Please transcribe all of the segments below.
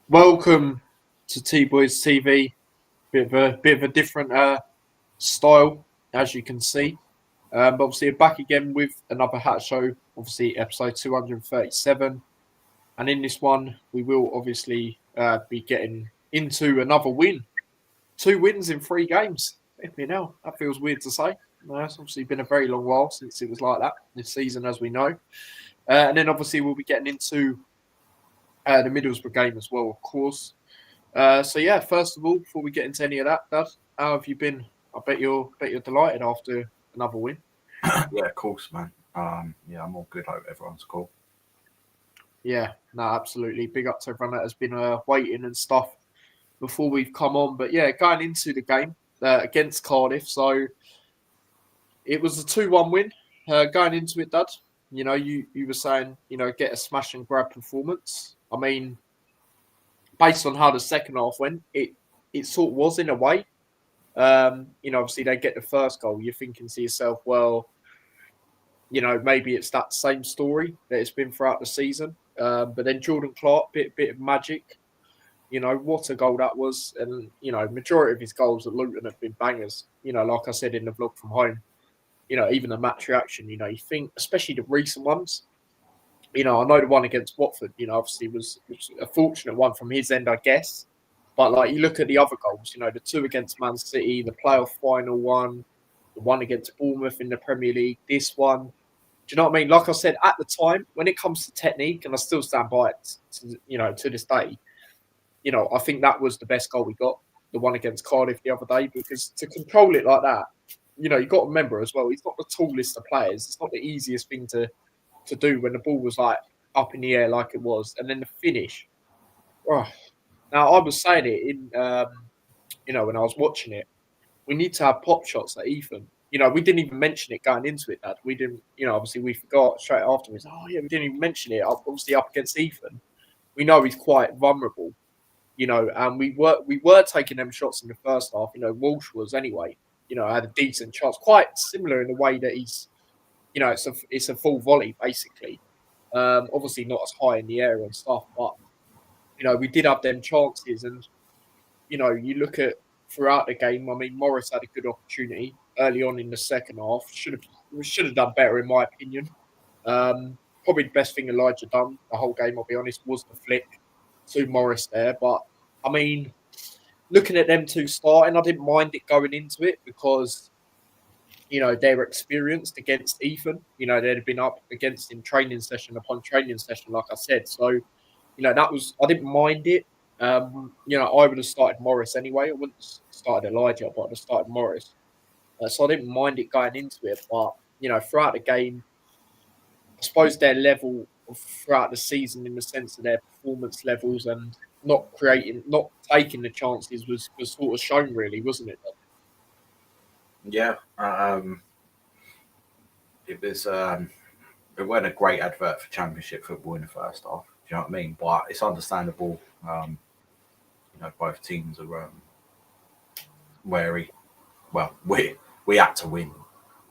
Welcome to T Boys TV. Bit of a different style, as you can see. But obviously, we're back again with another Hat Show. Obviously, episode 237. And in this one, we will obviously be getting into another win. 2 wins in 3 games. You know, that feels weird to say. It's obviously been a very long while since it was like that this season, as we know. And then obviously, we'll be getting into the Middlesbrough game as well, of course. So yeah, first of all, before we get into any of that, Dad, how have you been? I bet you're delighted after another win. Yeah, of course, man. Yeah, I'm all good. Hope everyone's cool. Yeah, no, absolutely. Big up to everyone that has been waiting and stuff before we've come on. But yeah, going into the game against Cardiff, so it was a 2-1 win. Going into it, Dad, you were saying get a smash and grab performance. I mean, based on how the second half went, it sort of was in a way. Obviously they get the first goal. You're thinking to yourself, well, maybe it's that same story that it's been throughout the season. But then Jordan Clark, bit of magic. What a goal that was. And, majority of his goals at Luton have been bangers. Like I said in the vlog from home, even the match reaction, you think, especially the recent ones, I know the one against Watford, obviously was a fortunate one from his end, I guess. But like you look at the other goals, the two against Man City, the playoff final one, the one against Bournemouth in the Premier League, this one. Do you know what I mean? Like I said, at the time, when it comes to technique, and I still stand by it, to this day, I think that was the best goal we got, the one against Cardiff the other day, because to control it like that, you've got to remember as well, he's not the tallest of players. It's not the easiest thing to do when the ball was like up in the air like it was, and then the finish. Oh. Now I was saying it in, when I was watching it, we need to have pop shots at Ethan. We didn't even mention it going into it. That we didn't, obviously we forgot straight afterwards. Oh yeah, we didn't even mention it. Obviously up against Ethan, we know he's quite vulnerable. And we were taking them shots in the first half. Walsh was anyway. Had a decent chance, quite similar in the way that he's, it's a full volley basically. Obviously not as high in the air and stuff, but we did have them chances, and you look at throughout the game. I mean, Morris had a good opportunity early on in the second half. Should have done better in my opinion. Probably the best thing Elijah done the whole game, I'll be honest, was the flick to Morris there. But I mean, looking at them two starting, I didn't mind it going into it because they were experienced against Ethan. They'd been up against him training session upon training session, like I said. So, I didn't mind it. I would have started Morris anyway. I wouldn't have started Elijah, but I'd have started Morris. So I didn't mind it going into it. But, throughout the game, I suppose their level throughout the season in the sense of their performance levels and not taking the chances was sort of shown, really, wasn't it? Yeah, it was. It wasn't a great advert for Championship football in the first half. Do you know what I mean? But it's understandable. Both teams are wary. Well, we had to win,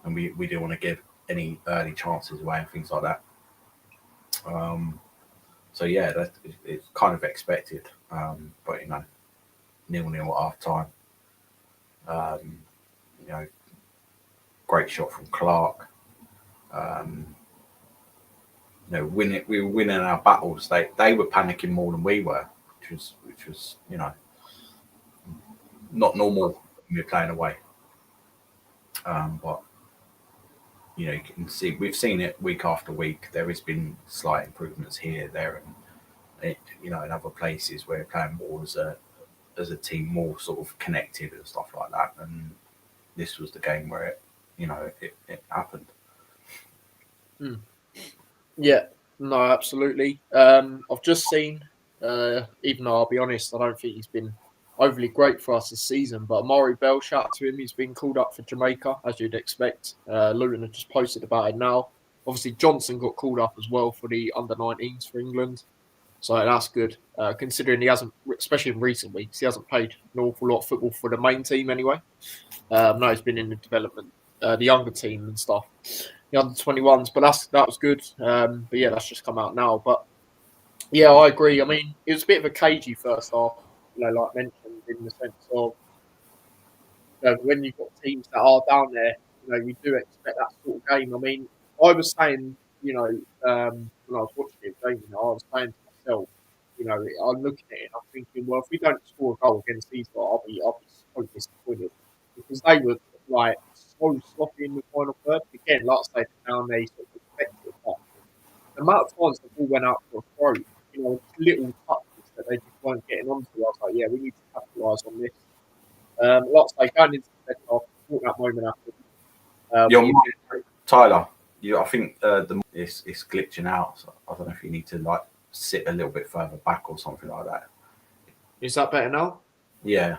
and we didn't want to give any early chances away and things like that. So yeah, it's kind of expected. But 0-0 at half time. Um, you know, great shot from Clark. We were winning our battles. They were panicking more than we were, which was not normal when we're playing away. But you can see we've seen it week after week. There has been slight improvements here, there, and in other places where we're playing more as a team, more sort of connected and stuff like that. And this was the game where it happened. Mm. Yeah, no, absolutely. I've just seen, even though I'll be honest, I don't think he's been overly great for us this season, but Amari Bell, shout out to him. He's been called up for Jamaica, as you'd expect. Luton have just posted about it now. Obviously, Johnson got called up as well for the under-19s for England. So that's good, considering he hasn't, especially in recent weeks, he hasn't played an awful lot of football for the main team anyway. No, he's been in the development, the younger team and stuff, the under 21s. But that was good. But yeah, that's just come out now. But Yeah, I agree. I mean, it was a bit of a cagey first half, like mentioned, in the sense of when you've got teams that are down there, you do expect that sort of game. I mean, I was saying, when I was watching it, I was saying to myself, I'm looking at it and I'm thinking, well, if we don't score a goal against these guys, I'll be so disappointed because they were like so sloppy in the final third. Again, like I say, down there, you sort of expect it, but the amount of times the ball went out for a throw, little touches that they just weren't getting onto. I was like, yeah, we need to capitalise on this. Like I say, going into the second half, I thought that moment happened. Your mic, Tyler, I think it's glitching out. So I don't know if you need to like sit a little bit further back or something like that. Is that better now? Yeah.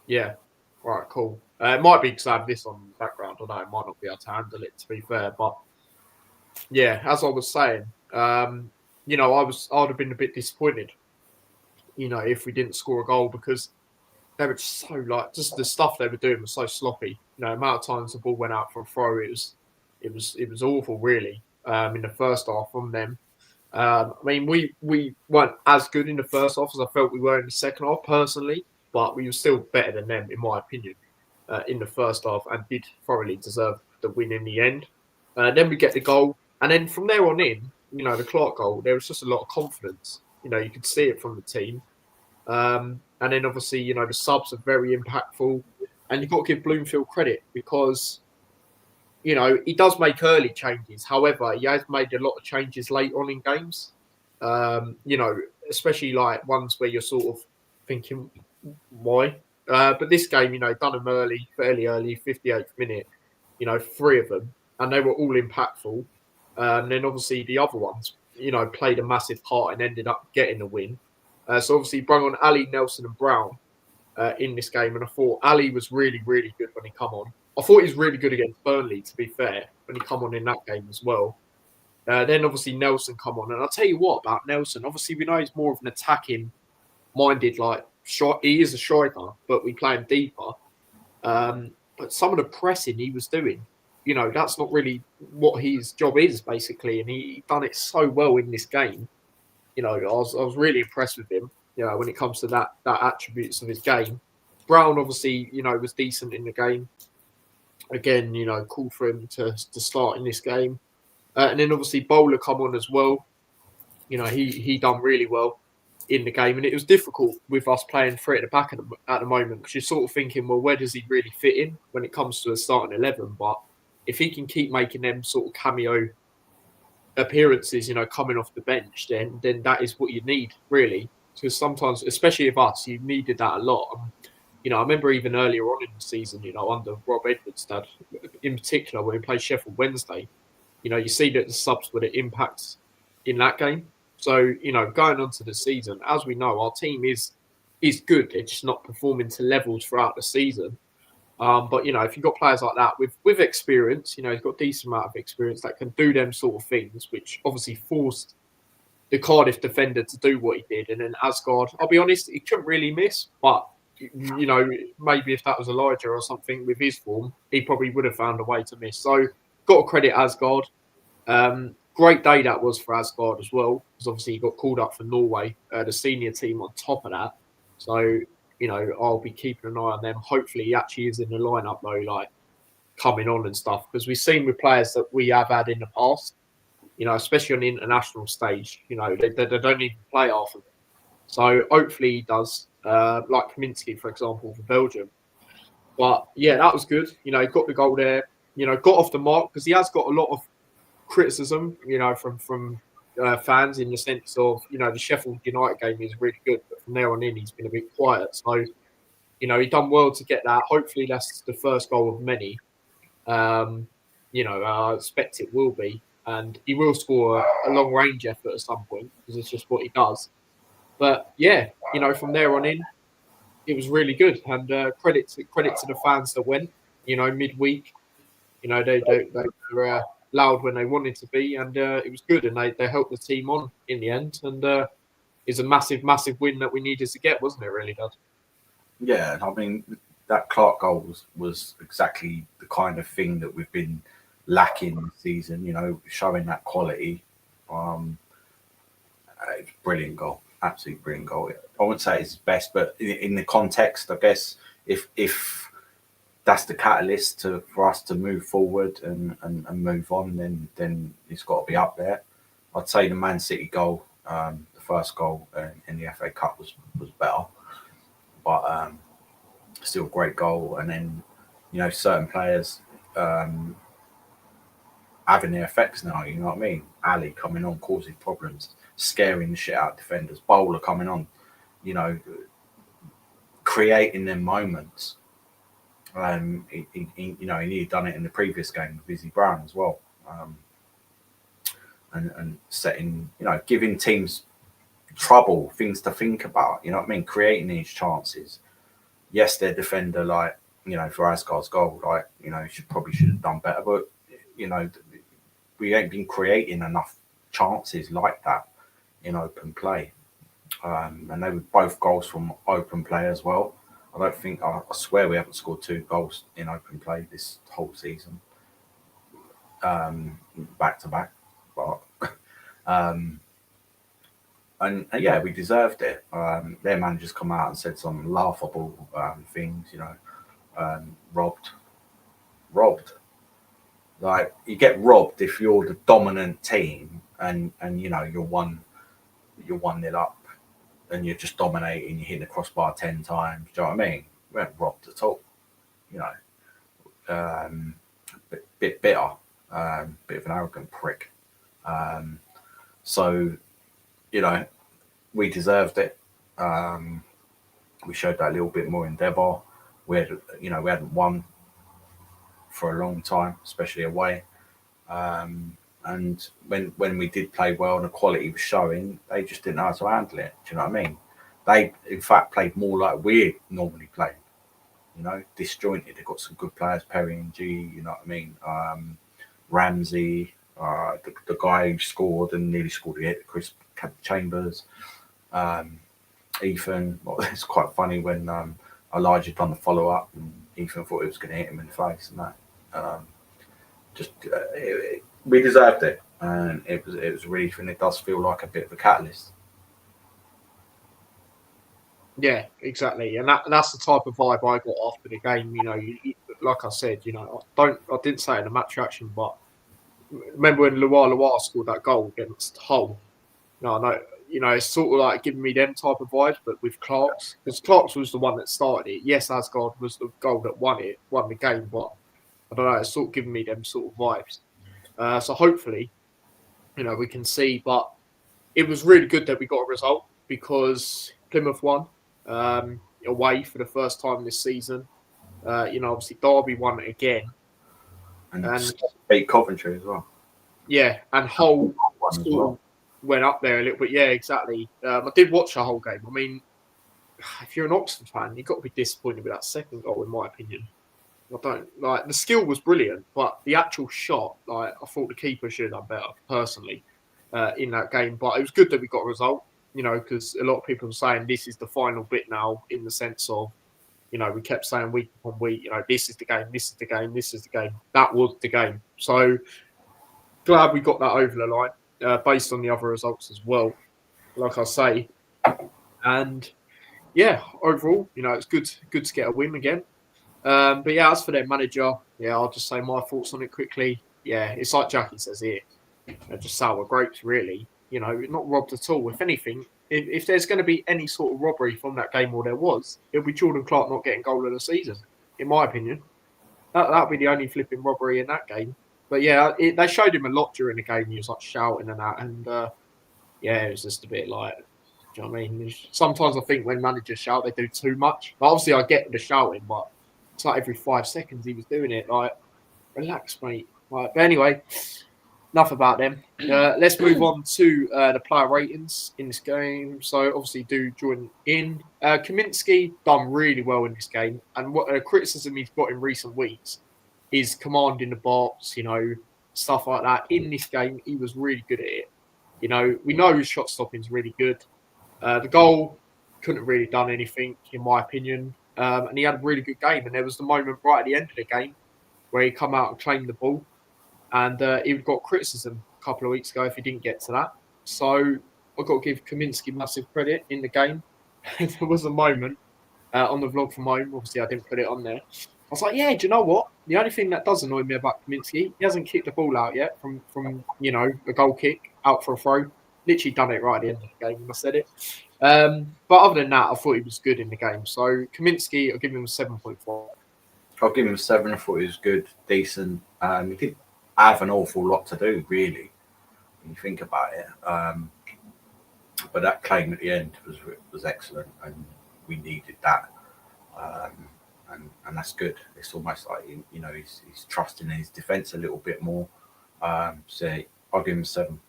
Yeah. Right, cool. It might be because I have this on the background. I know it might not be able to handle it, to be fair. But yeah, as I was saying, I'd have been a bit disappointed, if we didn't score a goal because they were just so just the stuff they were doing was so sloppy. Amount of times the ball went out for a throw, it was awful, really. In the first half from them. I mean, we weren't as good in the first half as I felt we were in the second half, personally, but we were still better than them, in my opinion, in the first half, and did thoroughly deserve the win in the end. Then we get the goal, and then from there on in, the Clark goal, there was just a lot of confidence. You could see it from the team. And then obviously, the subs are very impactful, and you've got to give Bloomfield credit because he does make early changes. However, he has made a lot of changes late on in games. Especially like ones where you're sort of thinking, why? But this game, done them early, fairly early, 58th minute. Three of them, and they were all impactful. And then obviously the other ones, played a massive part and ended up getting the win. So obviously, brought on Ali, Nelson, and Brown in this game, and I thought Ali was really, really good when he come on. I thought he was really good against Burnley, to be fair, when he come on in that game as well. Then obviously Nelson come on, and I'll tell you what about Nelson. Obviously, we know he's more of an attacking minded, like shot. He is a striker, but we play him deeper. But some of the pressing he was doing, that's not really what his job is, basically, and he done it so well in this game. I was really impressed with him. When it comes to that attributes of his game. Brown obviously, was decent in the game. Again, cool for him to start in this game. And then obviously Bowler come on as well. He done really well in the game, and it was difficult with us playing three at the back at the moment because you're sort of thinking, well, where does he really fit in when it comes to the starting 11? But if he can keep making them sort of cameo appearances, coming off the bench, then that is what you need, really. Because sometimes, especially with us, you needed that a lot. I remember even earlier on in the season, under Rob Edwards' dad, in particular, when we played Sheffield Wednesday, you see that the subs were the impacts in that game. So, going on to the season, as we know, our team is good. They're just not performing to levels throughout the season. But if you've got players like that with experience, he's got a decent amount of experience that can do them sort of things, which obviously forced the Cardiff defender to do what he did. And then Asgard, I'll be honest, he couldn't really miss, but maybe if that was Elijah or something with his form, he probably would have found a way to miss. So got to credit Asgard. Great day that was for Asgard as well, because obviously he got called up for Norway, the senior team on top of that. So I'll be keeping an eye on them. Hopefully, he actually is in the lineup though, like coming on and stuff. Because we've seen with players that we have had in the past, especially on the international stage, they don't even play half of it. So hopefully he does, like Kaminsky, for example, for Belgium. But yeah, that was good. He got the goal there. Got off the mark because he has got a lot of criticism, from fans in the sense of, the Sheffield United game is really good, but from there on in, he's been a bit quiet. So, he done well to get that. Hopefully, that's the first goal of many. I expect it will be, and he will score a long range effort at some point because it's just what he does. But yeah, from there on in, it was really good, and credit to the fans that went. Midweek, they were loud when they wanted to be, and it was good, and they helped the team on in the end, and it's a massive win that we needed to get, wasn't it? Really, Dad? Yeah, I mean that Clark goal was exactly the kind of thing that we've been lacking this season. Showing that quality, It's brilliant goal, absolutely brilliant goal. I wouldn't say it's his best, but in the context, I guess if that's the catalyst for us to move forward and move on, then it's got to be up there. I'd say the Man City goal, the first goal in the FA Cup was better, but still a great goal. And then certain players having their effects now. You know what I mean? Ali coming on, causing problems, scaring the shit out of defenders. Bowler coming on, creating them moments. He'd done it in the previous game with Izzy Brown as well, and setting, giving teams trouble, things to think about. You know what I mean? Creating these chances. Yes, their defender, for Asgard's goal, should have done better, but we ain't been creating enough chances like that in open play. And they were both goals from open play as well. I swear we haven't scored 2 goals in open play this whole season, back to back. But and yeah, we deserved it. Their managers come out and said some laughable things. Robbed. Like, you get robbed if you're the dominant team and you're 1-0 up and you're just dominating. You hit the crossbar 10 times. Do you know what I mean? We weren't robbed at all. Bit bitter, bit of an arrogant prick. So we deserved it. We showed that a little bit more endeavour. We hadn't won for a long time, especially away. And when we did play well and the quality was showing, they just didn't know how to handle it. Do you know what I mean? They, in fact, played more like we normally play. Disjointed. They've got some good players, Perry and G, you know what I mean? Ramsey, the guy who scored and nearly scored a hit, Chris Chambers, Ethan. Well, it's quite funny when Elijah done the follow-up and Ethan thought he was going to hit him in the face and that. We deserved it, and it was really, and it does feel like a bit of a catalyst. Yeah, exactly, and that's the type of vibe I got after the game. Like I said, I didn't say it in the match reaction, but remember when Loire scored that goal against Hull? No, it's sort of like giving me them type of vibes, but with Clark's, because Clark's was the one that started it. Yes, Asgard was the goal that won the game, but I don't know, it's sort of giving me them sort of vibes. So hopefully, we can see. But it was really good that we got a result because Plymouth won away for the first time this season. Obviously Derby won it again. And beat Coventry as well. Yeah, and Hull went up there a little bit. Yeah, exactly. I did watch the whole game. I mean, if you're an Oxford fan, you've got to be disappointed with that second goal, in my opinion. I don't like, the skill was brilliant, but the actual shot, I thought the keeper should have done better, personally, in that game. But it was good that we got a result, because a lot of people are saying this is the final bit now, in the sense of, we kept saying week upon week, this is the game, this is the game, this is the game. That was the game. So glad we got that over the line, based on the other results as well, like I say. And yeah, overall, it's good to get a win again. But yeah, as for their manager, I'll just say my thoughts on it quickly. Yeah, it's like Jackie says here, just sour grapes, really. Not robbed at all. If anything, if there's going to be any sort of robbery from that game, or there was, it'll be Jordan Clark not getting goal of the season, in my opinion. That'll be the only flipping robbery in that game. But yeah, they showed him a lot during the game. He was like shouting and that, and it was just a bit like, do you know what I mean? Sometimes I think when managers shout, they do too much. But obviously, I get the shouting, but it's like every 5 seconds he was doing it. Like, relax, mate. Right, but anyway, enough about them. Let's move on to the player ratings in this game. So obviously, do join in. Kaminsky done really well in this game, and what criticism he's got in recent weeks is commanding the box, stuff like that. In this game, he was really good at it. We know his shot stopping is really good. The goal couldn't have really done anything, in my opinion. And he had a really good game. And there was the moment right at the end of the game where he come out and claimed the ball. And he got criticism a couple of weeks ago if he didn't get to that. So, I've got to give Kaminsky massive credit in the game. There was a moment on the vlog from home. Obviously, I didn't put it on there. I was like, yeah, do you know what? The only thing that does annoy me about Kaminsky, he hasn't kicked the ball out yet from a goal kick out for a throw. Literally done it right at the end of the game when I said it. But other than that, I thought he was good in the game. So Kaminsky, I'll give him a 7.5. I'll give him a 7. I thought he was good, decent. He didn't have an awful lot to do, really, when you think about it. But that claim at the end was excellent, and we needed that. And that's good. It's almost like he's trusting in his defence a little bit more. So I'll give him a 7.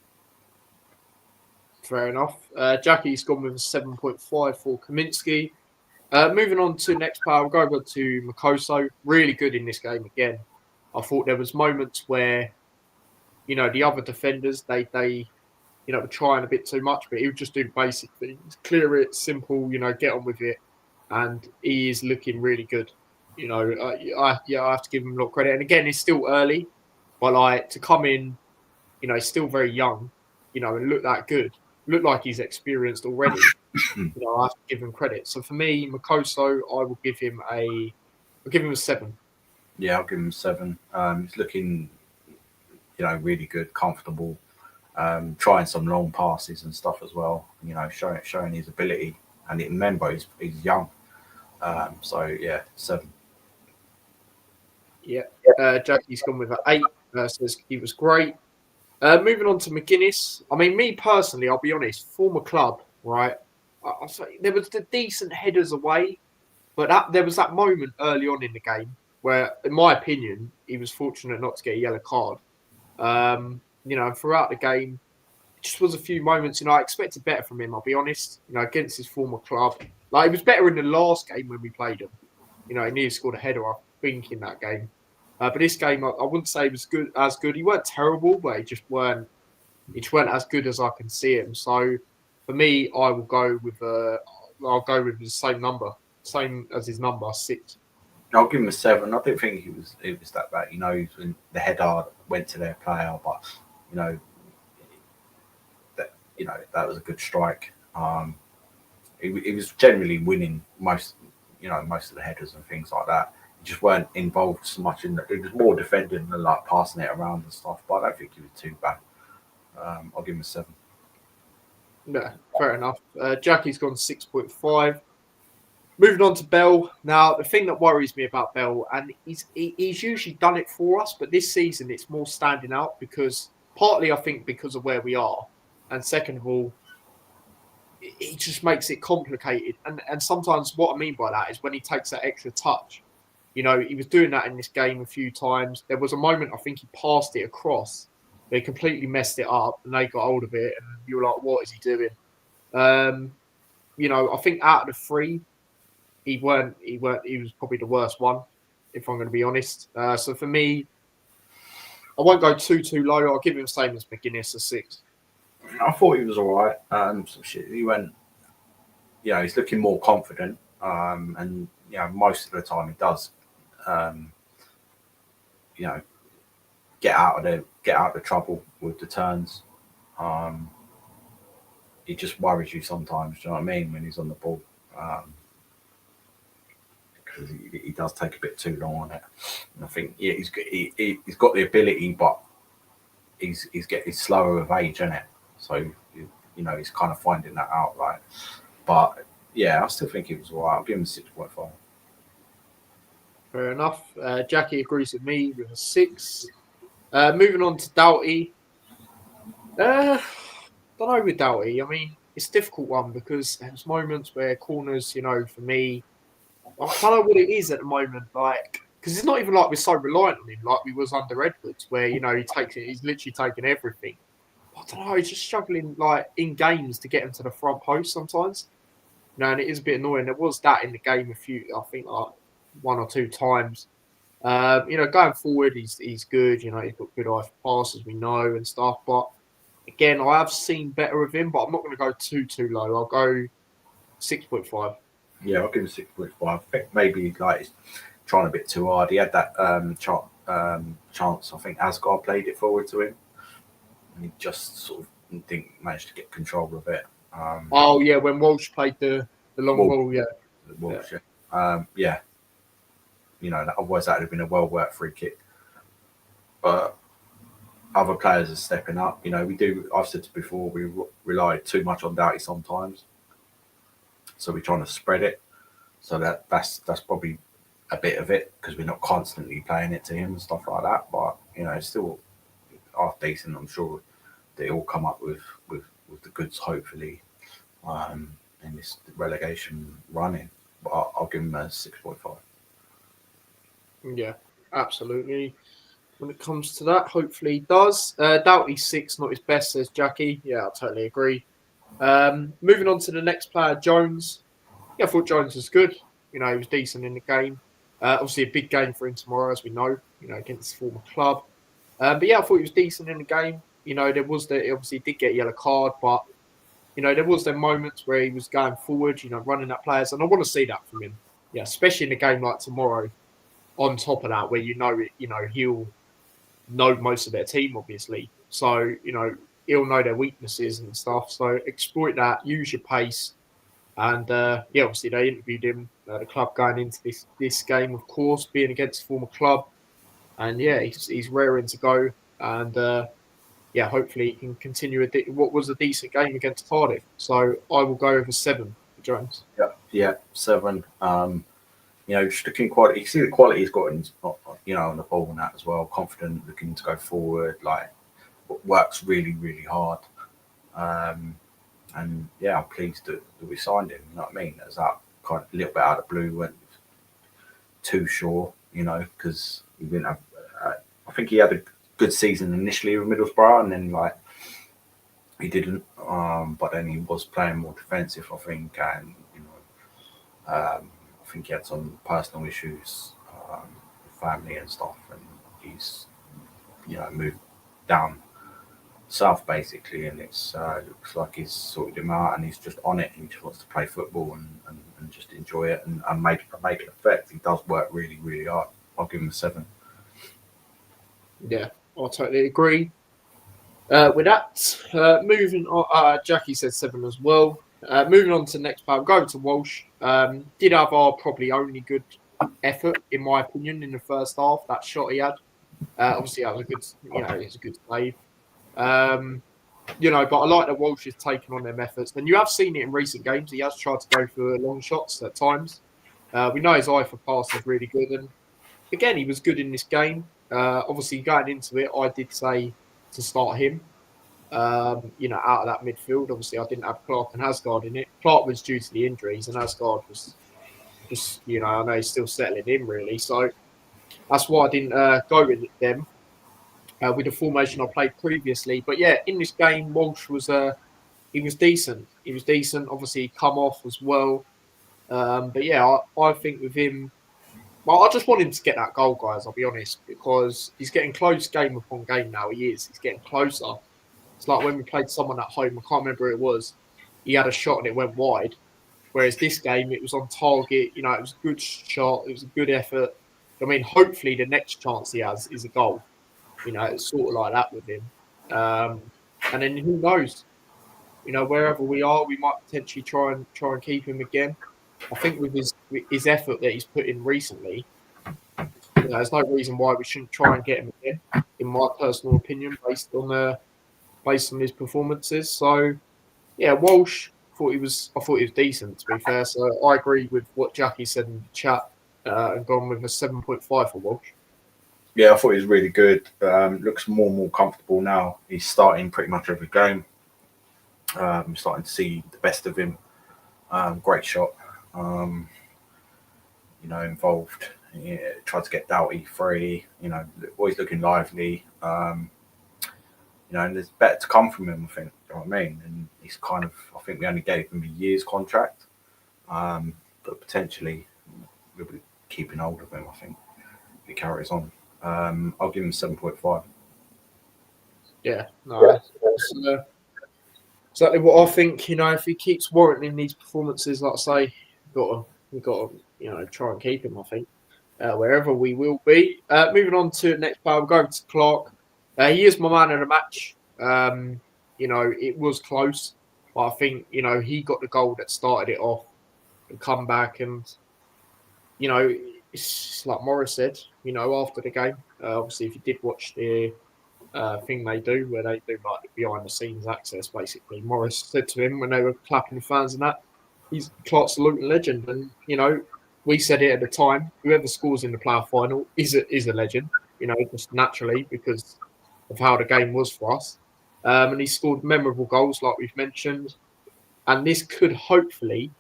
Fair enough. Jackie's gone with a 7.5 for Kaminsky. Moving on to next player, we'll go over to Makoso. Really good in this game again. I thought there was moments where, the other defenders, they were trying a bit too much, but he would just do basic things. Clear it, simple, get on with it. And he is looking really good. I have to give him a lot of credit. And again, it's still early, but to come in, he's still very young, and look that good. Look like he's experienced already. I have to give him credit. So for me, Makoso, I will give him a 7. Yeah, I'll give him a 7. He's looking, really good, comfortable, trying some long passes and stuff as well. Showing his ability. And remember, he's young. So yeah, 7. Yeah. Jackie's gone with an 8. Says he was great. Moving on to McGuinness. I mean, me personally, I'll be honest, former club, right? I say there was the decent headers away, but there was that moment early on in the game where, in my opinion, he was fortunate not to get a yellow card. Throughout the game, it just was a few moments. I expected better from him. I'll be honest. Against his former club, he was better in the last game when we played him. He nearly scored a header, I think, in that game. But this game, I wouldn't say he was as good. He weren't terrible, but he just weren't as good as I can see him. So for me, I will go with the same number, same as his number, 6. I'll give him a 7. I don't think it was that bad. When the header went to their player, but that was a good strike. He was generally winning most of the headers and things like that. He just weren't involved so much in that. It was more defending than passing it around and stuff. But I don't think he was too bad. I'll give him a 7. No, fair enough. Jackie's gone 6.5. Moving on to Bell. Now, the thing that worries me about Bell, and he's usually done it for us, but this season it's more standing out because partly I think because of where we are, and second of all, it just makes it complicated. And sometimes what I mean by that is when he takes that extra touch. He was doing that in this game a few times. There was a moment I think he passed it across. They completely messed it up, and they got hold of it, and you were like, "What is he doing?" I think out of the 3, he was probably the worst one, if I'm going to be honest. So for me, I won't go too low. I'll give him the same as McGuinness, a 6. I thought he was all right. He went, he's looking more confident, and most of the time he does, get out of the trouble with the turns. He just worries you sometimes. Do you know what I mean? When he's on the ball, because he does take a bit too long on it. And I think he's got the ability, but he's slower of age, isn't it? So he's kind of finding that out, right? But yeah, I still think he was all right. I'll give him a 6.5. Fair enough. Jackie agrees with me with a 6. Moving on to Doughty. Don't know with Doughty. I mean, it's a difficult one because there's moments where corners, for me, I don't know what it is at the moment. Because it's not even like we're so reliant on him like we was under Edwards, where he's literally taking everything. I don't know. He's just struggling in games to get him to the front post sometimes. And it is a bit annoying. There was that in the game I think 1 or 2 times. Going forward, he's good. He's got good eye for passes, we know, and stuff. But again, I have seen better of him, but I'm not going to go too low. I'll go 6.5. Yeah, I'll give him 6.5. I think maybe he's trying a bit too hard. He had that chance. I think Asgard played it forward to him, and he just sort of didn't manage to get control of it. Oh yeah, when Walsh played the long Walsh, ball, yeah. Walsh, yeah. Otherwise that would have been a well worked free kick. But other players are stepping up. We do. I've said before, we rely too much on Doughty sometimes, so we're trying to spread it. So that's probably a bit of it because we're not constantly playing it to him and stuff like that. But it's still half decent. I'm sure they all come up with the goods hopefully in this relegation running. But I'll give him a 6.5. Yeah, absolutely. When it comes to that, hopefully he does. Doughty 6, not his best, says Jackie. Yeah, I totally agree. Moving on to the next player, Jones. Yeah, I thought Jones was good. He was decent in the game. Obviously, a big game for him tomorrow, as we know, against his former club. But yeah, I thought he was decent in the game. There was obviously did get a yellow card, but there was the moments where he was going forward, running at players, and I want to see that from him. Yeah, especially in a game like tomorrow. On top of that, where he'll know most of their team, obviously. So he'll know their weaknesses and stuff. So exploit that, use your pace, and yeah, obviously they interviewed him, the club going into this game, of course, being against a former club, and yeah, he's raring to go, and yeah, hopefully he can continue what was a decent game against Cardiff. So I will go over 7 for Jones. Yeah, 7. Just looking quality. You see the quality he's got on the ball and that as well. Confident, looking to go forward. Like works really, really hard. And yeah, I'm pleased that we signed him. You know what I mean? As that kind of a little bit out of the blue, weren't too sure. Because he didn't have. I think he had a good season initially with Middlesbrough, and then he didn't. But then he was playing more defensive, I think, and I think he had some personal issues with family and stuff, and he's moved down south basically, and it's looks like he's sorted him out, and he's just on it. He just wants to play football and just enjoy it and make an effect. He does work really, really hard. I'll give him a 7. Yeah, I totally agree. With that, moving on, Jackie said 7 as well. Moving on to the next part, going to Walsh. Did have our probably only good effort, in my opinion, in the first half. That shot he had, obviously, that was a good, it's a good save. But I like that Walsh has taken on them efforts. And you have seen it in recent games. He has tried to go for long shots at times. We know his eye for pass is really good, and again, he was good in this game. Obviously, going into it, I did say to start him. Out of that midfield. Obviously, I didn't have Clark and Asgard in it. Clark was due to the injuries, and Asgard was just, I know he's still settling in really. So that's why I didn't go with them with the formation I played previously. But yeah, in this game, Walsh was he was decent. He was decent. Obviously, he come off as well. But yeah, I think with him, well, I just want him to get that goal, guys. I'll be honest, because he's getting close game upon game now. He is. He's getting closer. It's like when we played someone at home. I can't remember who it was. He had a shot and it went wide. Whereas this game, it was on target. It was a good shot. It was a good effort. I mean, hopefully the next chance he has is a goal. It's sort of like that with him. And then who knows? Wherever we are, we might potentially try and keep him again. I think with his effort that he's put in recently, there's no reason why we shouldn't try and get him again. In my personal opinion, based on his performances. So yeah, Walsh I thought he was decent, to be fair. So I agree with what Jackie said in the chat and gone with a 7.5 for Walsh. Yeah, I thought he was really good. Looks more and more comfortable now. He's starting pretty much every game. I'm starting to see the best of him. Great shot. Involved. Tried to get Doughty free. Always looking lively. And there's better to come from him, I think. You know what I mean? And he's kind of, I think we only gave him a year's contract. But potentially we'll be keeping hold of him, I think, if he carries on. I'll give him 7.5. Yeah, no, that's exactly what I think. If he keeps warranting these performances, like I say, we've got to try and keep him, I think, wherever we will be. Moving on to the next player, we'll go to Clark. He is my man of the match. You know, it was close, but I think, you know, he got the goal that started it off, the comeback, and, you know, it's like Morris said, you know, after the game. Obviously, if you did watch the thing they do, where they do like the behind the scenes access, basically, Morris said to him when they were clapping the fans and that, he's Clark's a Luton legend. And, you know, we said it at the time, whoever scores in the playoff final is a legend, you know, just naturally because of how the game was for us. And he scored memorable goals, like we've mentioned. And this could hopefully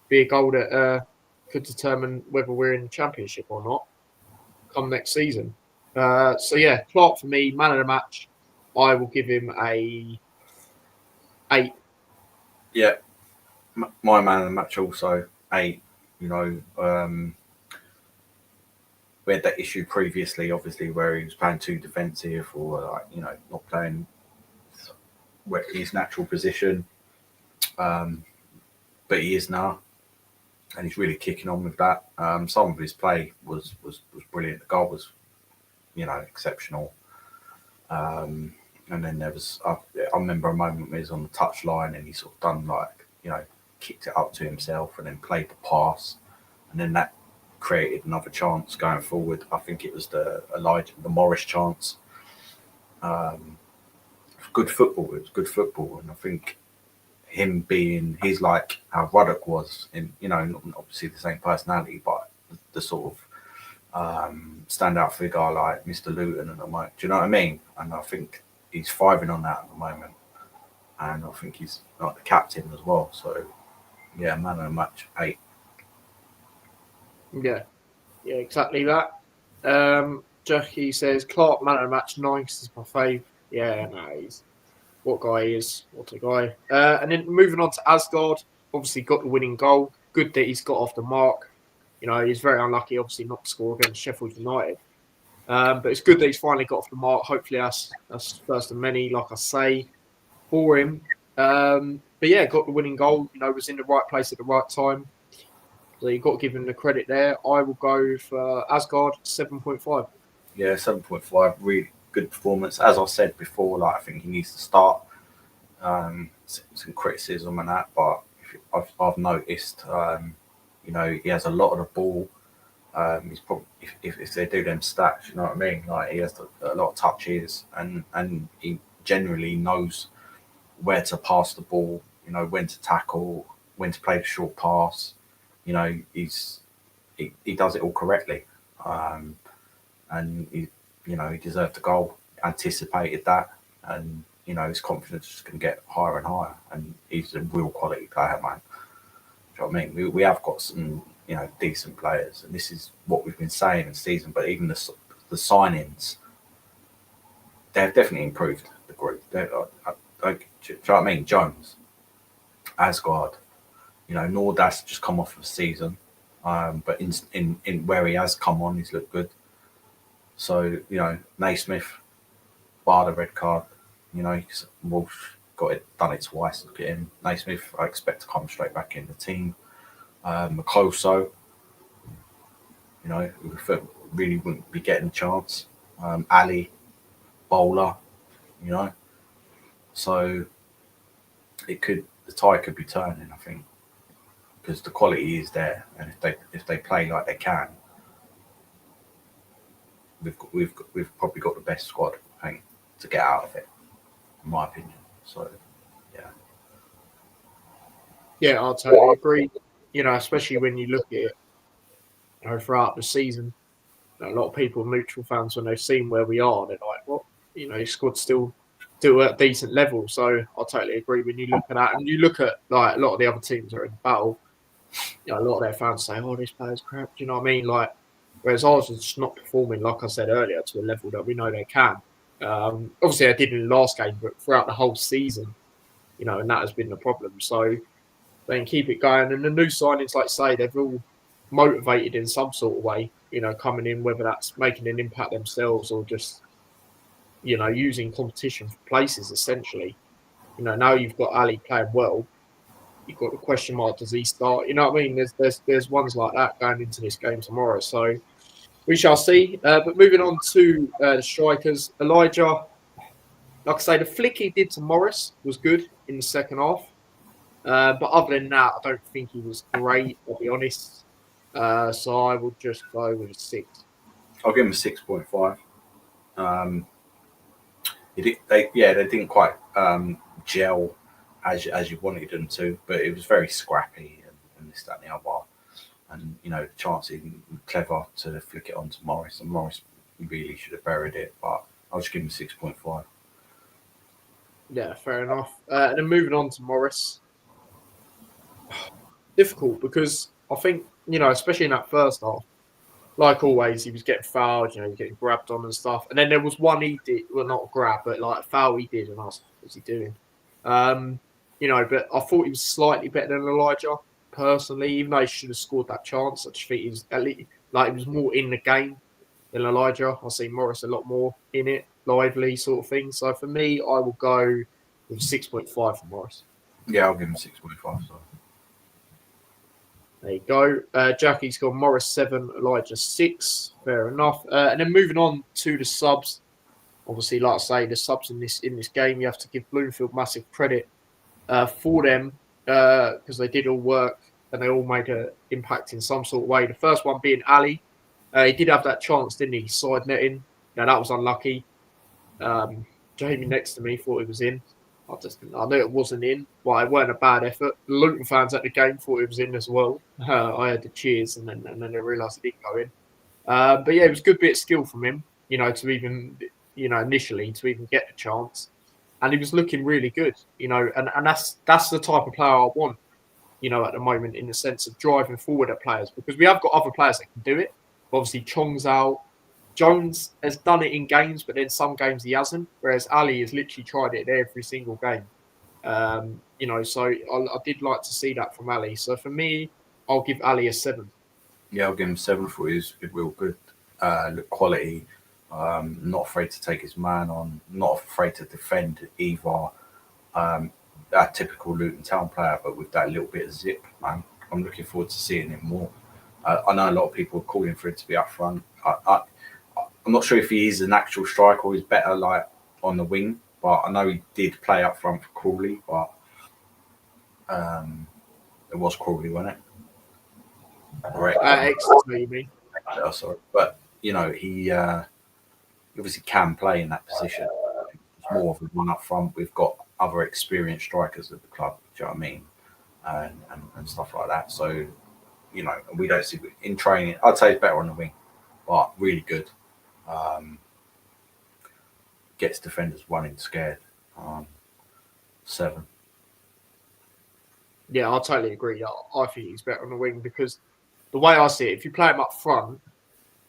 be a goal that could determine whether we're in the championship or not come next season. So yeah, Clark for me, man of the match. I will give him a 8. Yeah, my man of the match also 8. You know, we had that issue previously, obviously, where he was playing too defensive or like, you know, not playing his natural position. But he is now, and he's really kicking on with that. Some of his play was brilliant. The goal was, you know, exceptional. And then there was, I remember a moment where he was on the touch line and he sort of done like, you know, kicked it up to himself and then played the pass. And then that created another chance going forward. I think it was the Morris chance. Good football. It was good football. And I think him he's like how Ruddock was in, you know, not obviously the same personality, but the sort of standout figure like Mr. Luton and I'm like, do you know what I mean? And I think he's thriving on that at the moment. And I think he's like the captain as well. So yeah, man of the match 8. Yeah, exactly that. Jackie says Clark man of the match 9 because he's my fave. Yeah, no, he's what guy he is. What a guy. And then moving on to Asgard, obviously got the winning goal. Good that he's got off the mark. You know, he's very unlucky, obviously, not to score against Sheffield United. But it's good that he's finally got off the mark. Hopefully, that's first of many, like I say, for him. But yeah, got the winning goal. You know, was in the right place at the right time. So you've got to give him the credit there. I will go for Asgard 7.5. Yeah, 7.5. Really good performance. As I said before, like I think he needs to start. Some criticism and that, but I've noticed, you know, he has a lot of the ball. He's probably if they do them stats, you know what I mean. Like he has a lot of touches, and he generally knows where to pass the ball. You know, when to tackle, when to play the short pass. You know, he does it all correctly, and he deserved the goal. Anticipated that, and you know his confidence is going to get higher and higher. And he's a real quality player, man. Do you know what I mean? We have got some, you know, decent players, and this is what we've been saying this season. But even the signings, they've definitely improved the group. Do you know what I mean? Jones, Asgard, you know, Nordas just come off of a season, but in where he has come on, he's looked good. So you know, Naismith, bar the red card, you know, Walsh done it twice. Look at him. Naismith, I expect to come straight back in the team. Macloso, you know, really wouldn't be getting a chance. Ali, Bowler, you know. So the tide could be turning, I think, because the quality is there, and if they play like they can, we've probably got the best squad, I think, to get out of it, in my opinion. So yeah. Yeah, I'll totally agree. You know, especially when you look at it, you know, throughout the season, you know, a lot of people, neutral fans, when they've seen where we are, they're like, "What? You know, your squad's still at a decent level." So I totally agree when you look at that, and you look at like a lot of the other teams that are in the battle. You know, a lot of their fans say, "Oh, this player's crap." Do you know what I mean? Like, whereas ours is just not performing, like I said earlier, to a level that we know they can. Obviously, I did in the last game, but throughout the whole season, you know, and that has been the problem. So they can keep it going. And the new signings, like I say, they're all motivated in some sort of way, you know, coming in, whether that's making an impact themselves or just, you know, using competition for places, essentially. You know, now you've got Ali playing well, you've got the question mark, does he start? You know what I mean? There's ones like that going into this game tomorrow. So we shall see. But moving on to the strikers, Elijah, like I say, the flick he did to Morris was good in the second half. But other than that, I don't think he was great, I'll be honest. So I will just go with a 6. I'll give him a 6.5. Um, they didn't quite gel as you wanted them to, but it was very scrappy and this, that, and the other. And Chancey clever to flick it on to Morris, and Morris really should have buried it, but I'll just give him 6.5. Yeah, fair enough. And then moving on to Morris. Difficult because I think, especially in that first half, like always, he was getting fouled, he was getting grabbed on and stuff. And then there was one he did, well, not a grab, but like a foul he did, and I was like, what's he doing? But I thought he was slightly better than Elijah, personally, even though he should have scored that chance. I just think he's at least, like, he was more in the game than Elijah. I see Morris a lot more in it, lively sort of thing. So for me, I will go with 6.5 for Morris. Yeah, I'll give him 6.5. So. There you go. Jackie's got Morris 7, Elijah 6. Fair enough. And then moving on to the subs. Obviously, like I say, the subs in this game, you have to give Bloomfield massive credit for them because they did all work and they all made an impact in some sort of way. The first one being Ali. He did have that chance, didn't he? Side netting. Now, that was unlucky. Jamie next to me thought it was in. I knew it wasn't in. Well, it weren't a bad effort. The Luton fans at the game thought it was in as well. I had the cheers, and then they realised it didn't go in. But yeah, it was a good bit of skill from him, to even, initially to even get the chance. And he was looking really good, and that's the type of player I want, at the moment, in the sense of driving forward at players, because we have got other players that can do it. Obviously, Chong's out. Jones has done it in games, but then some games he hasn't. Whereas Ali has literally tried it every single game. So I did like to see that from Ali. So for me, I'll give Ali a 7. Yeah, I'll give him 7 for his real good look quality. Not afraid to take his man on. Not afraid to defend either. That typical Luton Town player, but with that little bit of zip, man. I'm looking forward to seeing him more. I know a lot of people are calling for him to be up front. I'm not sure if he is an actual striker or he's better like on the wing, but I know he did play up front for Crawley, but it was Crawley, wasn't it? Right. Exeter, you mean? Oh, sorry. But, he obviously can play in that position. It's more of a one up front. We've got other experienced strikers at the club, do you know what I mean? And stuff like that. So, we don't see in training. I'd say it's better on the wing, but really good. Gets defenders running scared. 7. Yeah, I totally agree. I think he's better on the wing because the way I see it, if you play him up front,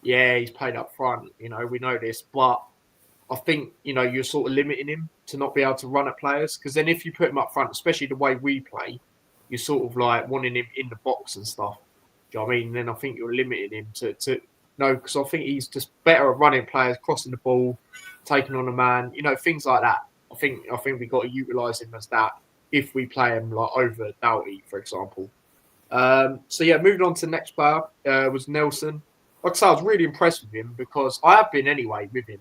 yeah, he's played up front. We know this, but I think you're sort of limiting him to not be able to run at players, because then if you put him up front, especially the way we play, you're sort of like wanting him in the box and stuff. Do you know what I mean? And then I think you're limiting him to no, because I think he's just better at running players, crossing the ball, taking on a man, things like that. I think we got to utilise him as that if we play him like over Doughty, for example. So yeah, moving on to the next player was Nelson. Like I said, I was really impressed with him because I have been anyway with him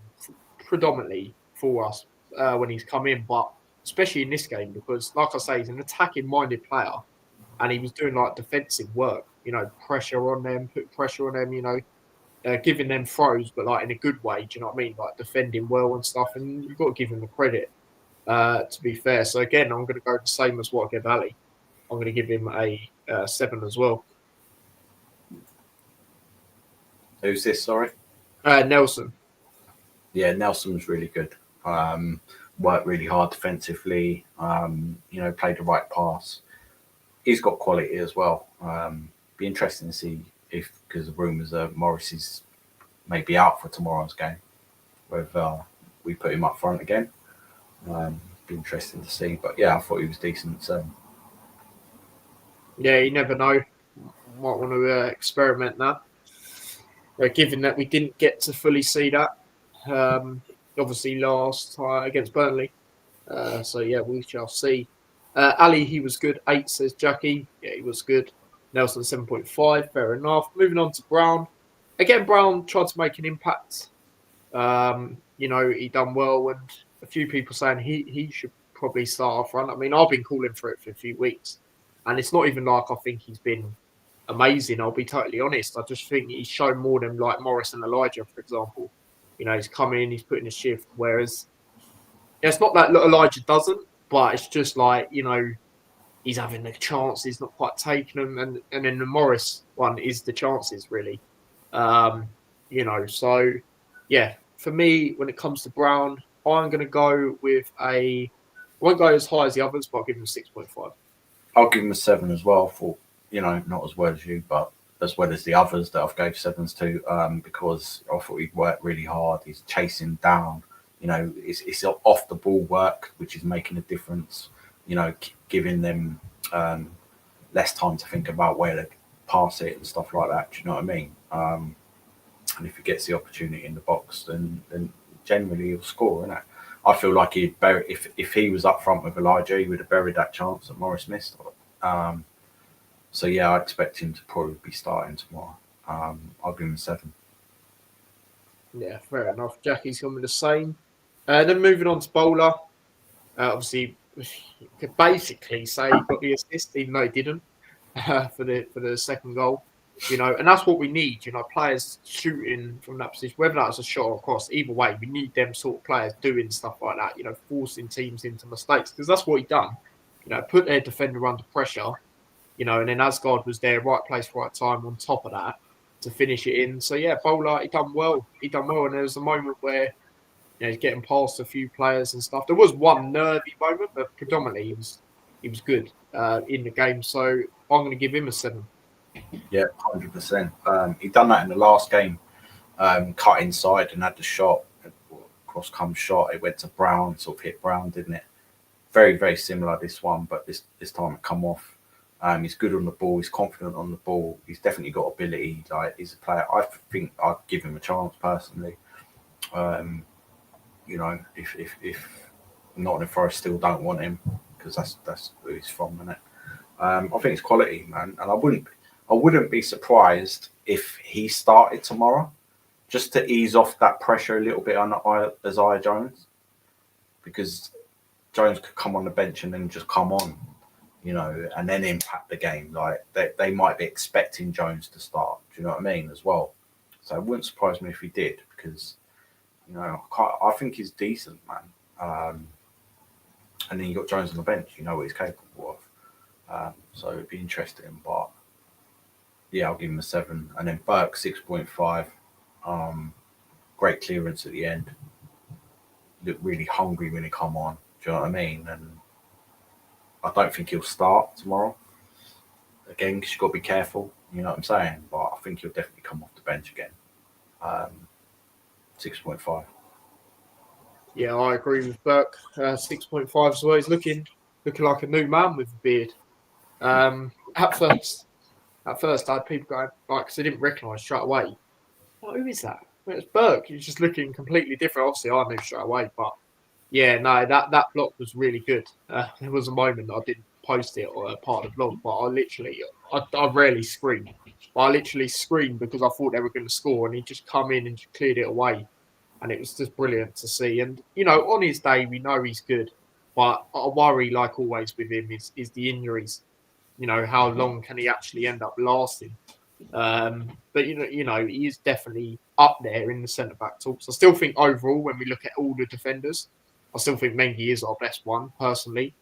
predominantly for us when he's come in, but especially in this game because, like I say, he's an attacking-minded player and he was doing like defensive work, pressure on them, put pressure on them, giving them throws, but like in a good way. Do you know what I mean? Like defending well and stuff. And you've got to give him the credit, to be fair. So again, I'm going to go the same as what I gave Ali. I'm going to give him a 7 as well. Who's this? Sorry, Nelson. Yeah, Nelson was really good. Worked really hard defensively. Played the right pass. He's got quality as well. Be interesting to see because the rumours are Morris is maybe out for tomorrow's game, whether we put him up front again. Be interesting to see. But yeah, I thought he was decent. So yeah, you never know. Might want to experiment that. Given that we didn't get to fully see that, obviously last time against Burnley. So yeah, we shall see. Ali, he was good. 8 says Jackie. Yeah, he was good. Nelson 7.5. Fair enough. Moving on to Brown. Again, Brown tried to make an impact. He done well, and a few people saying he should probably start up front. I mean, I've been calling for it for a few weeks, and it's not even like I think he's been amazing. I'll be totally honest. I just think he's shown more than like Morris and Elijah, for example. He's come in, he's put in a shift. Whereas it's not that Elijah doesn't, but it's just like he's having the chances, not quite taking them, and then the Morris one is the chances really. Um, so yeah, for me, when it comes to Brown, I'm going to go with I won't go as high as the others, but I'll give him 6.5. I'll give him a 7 as well. For not as well as you, but as well as the others that I've gave 7s to, because I thought he'd worked really hard. He's chasing down. It's off the ball work, which is making a difference. Giving them less time to think about where to pass it and stuff like that. Do you know what I mean? And if he gets the opportunity in the box, then generally he'll score, innit? I feel like he'd bury if he was up front with Elijah, he would have buried that chance that Morris missed. So yeah, I expect him to probably be starting tomorrow. I'll give him a 7. Yeah, fair enough. Jackie's gone with the same. Then moving on to Bowler. Obviously, you could basically say he got the assist, even though he didn't for the second goal. And that's what we need. Players shooting from that position, whether that's a shot or a cross. Either way, we need them sort of players doing stuff like that. Forcing teams into mistakes, because that's what he done. Put their defender under pressure. And then Asgard was there, right place, right time. On top of that, to finish it in. So yeah, Bowler, he done well. And there was a moment where he's getting past a few players and stuff. There was one nervy moment, but predominantly he was good in the game. So I'm going to give him a 7. Yeah, 100%. He done that in the last game. Cut inside and had the shot, cross come shot. It went to Brown, sort of hit Brown, didn't it? Very, very similar this one, but this time it come off. He's good on the ball. He's confident on the ball. He's definitely got ability. Like, he's a player. I think I'd give him a chance personally. If Nottingham Forest still don't want him, because that's who he's from, isn't it? I think it's quality, man, and I wouldn't be surprised if he started tomorrow, just to ease off that pressure a little bit on Isaiah Jones, because Jones could come on the bench and then just come on, and then impact the game. Like they might be expecting Jones to start. Do you know what I mean? As well, so it wouldn't surprise me if he did, because I think he's decent, man. And then you got Jones on the bench. You know what he's capable of. So it'd be interesting, but yeah, I'll give him a 7. And then Burke 6.5. Great clearance at the end. Looked really hungry when he come on. Do you know what I mean? And I don't think he'll start tomorrow. Again, because you've got to be careful. You know what I'm saying? But I think he'll definitely come off the bench again. 6.5. Yeah, I agree with Burke. 6.5 as well. He's looking like a new man with a beard. At first, I had people going, like, because they didn't recognise straight away. Well, who is that? Well, it's Burke. He's just looking completely different. Obviously, I knew straight away, but yeah, no, that block was really good. There was a moment I didn't post it or part of the vlog, but I rarely scream. But I literally screamed because I thought they were going to score, and he just come in and just cleared it away, and it was just brilliant to see. And on his day, we know he's good, but I worry, like always with him, is the injuries. How long can he actually end up lasting? But he is definitely up there in the centre back talks. I still think overall, when we look at all the defenders, I still think Mengi is our best one personally.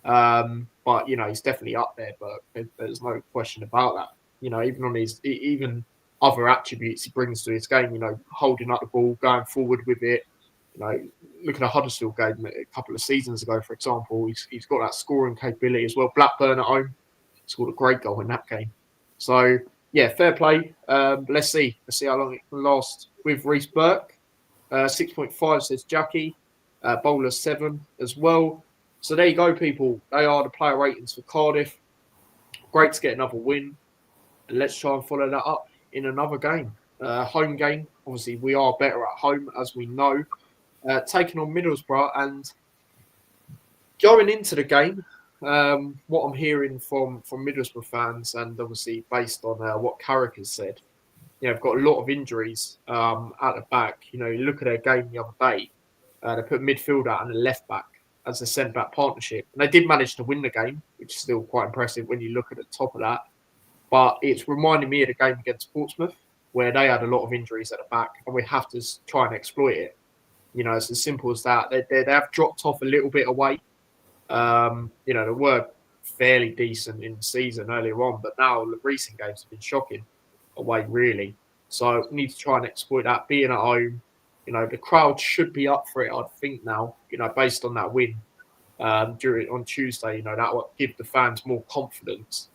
But he's definitely up there. But there's no question about that. Even on his even other attributes he brings to his game. Holding up the ball, going forward with it. Look at the Huddersfield game a couple of seasons ago, for example. He's got that scoring capability as well. Blackburn at home scored a great goal in that game. So yeah, fair play. Let's see how long it can last with Reece Burke. 6.5 says Jackie. Bowler 7 as well. So there you go, people. They are the player ratings for Cardiff. Great to get another win. And let's try and follow that up in another game. Home game. Obviously, we are better at home, as we know. Taking on Middlesbrough, and going into the game, what I'm hearing from Middlesbrough fans, and obviously based on what Carrick has said, they've got a lot of injuries at the back. You look at their game the other day. They put a midfielder and a left back as a centre back partnership, and they did manage to win the game, which is still quite impressive when you look at the top of that. But it's reminding me of the game against Portsmouth, where they had a lot of injuries at the back, and we have to try and exploit it. It's as simple as that. They have dropped off a little bit away. They were fairly decent in the season earlier on, but now the recent games have been shocking away, really. So we need to try and exploit that. Being at home, the crowd should be up for it, I'd think now, based on that win on Tuesday, that will give the fans more confidence.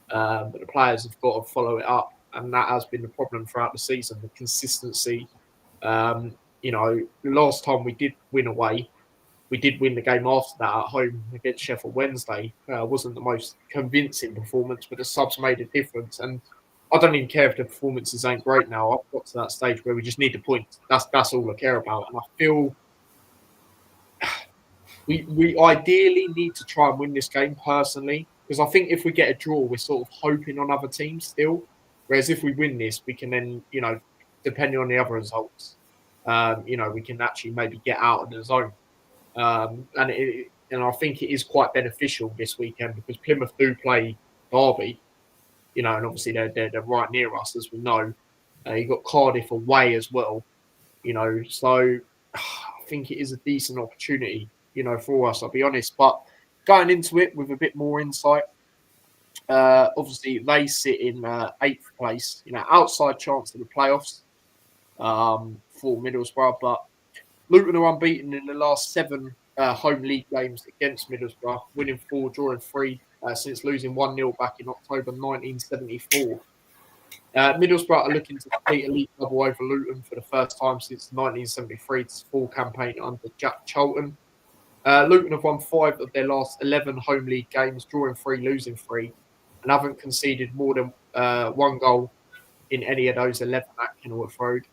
But the players have got to follow it up, and that has been the problem throughout the season, the consistency. The last time we did win away, we did win the game after that at home against Sheffield Wednesday. Wasn't the most convincing performance, but the subs made a difference. And I don't even care if the performances ain't great now. I've got to that stage where we just need the points. That's all I care about. And I feel we ideally need to try and win this game personally, because I think if we get a draw, we're sort of hoping on other teams still. Whereas if we win this, we can then, depending on the other results, we can actually maybe get out of the zone. And I think it is quite beneficial this weekend because Plymouth do play Derby, and obviously they're right near us, as we know. You've got Cardiff away as well, so I think it is a decent opportunity, for us, I'll be honest. But going into it with a bit more insight, obviously they sit in 8th place, outside chance of the playoffs for Middlesbrough, but Luton are unbeaten in the last 7 home league games against Middlesbrough, winning 4, drawing 3 since losing 1-0 back in October 1974. Middlesbrough are looking to complete a league double over Luton for the first time since 1973-4 campaign under Jack Charlton. Luton have won 5 of their last 11 home league games, drawing 3, losing 3, and haven't conceded more than 1 goal in any of those 11 at Kenilworth Road.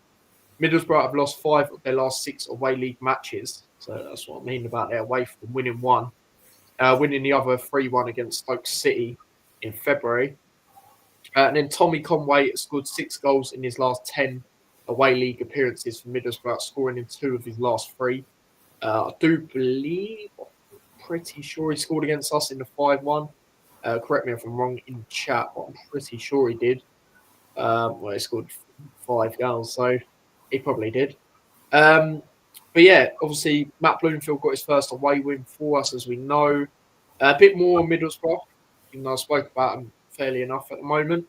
Middlesbrough have lost 5 of their last 6 away league matches. So that's what I mean about their away from winning 1. Winning the other 3-1 against Stoke City in February. And then Tommy Conway has scored 6 goals in his last 10 away league appearances for Middlesbrough, scoring in 2 of his last 3. I do believe, pretty sure he scored against us in the 5-1. Correct me if I'm wrong in chat, but I'm pretty sure he did. He scored 5 goals, so he probably did. But yeah, obviously, Matt Bloomfield got his first away win for us, as we know. A bit more on Middlesbrough, even though I spoke about them fairly enough at the moment.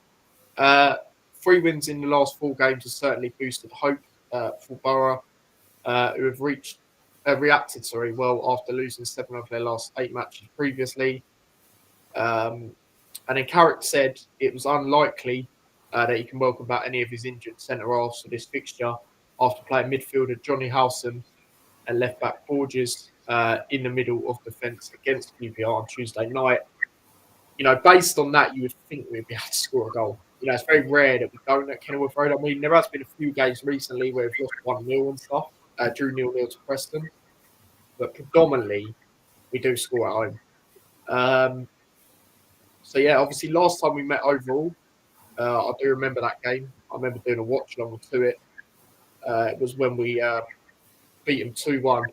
3 wins in the last 4 games has certainly boosted hope for Borough, who have reacted well after losing 7 of their last 8 matches previously. And then Carrick said it was unlikely that he can welcome back any of his injured centre-halves for this fixture after playing midfielder Johnny Howson and left-back Borges in the middle of defence against QPR on Tuesday night. Based on that, you would think we'd be able to score a goal. It's very rare that we don't at Kenilworth Road. I mean, there has been a few games recently where we've lost 1-0 and stuff, drew 0-0 to Preston. But predominantly, we do score at home. So, yeah, obviously, last time we met overall, I do remember that game. I remember doing a watch along to it. It was when we beat them 2-1.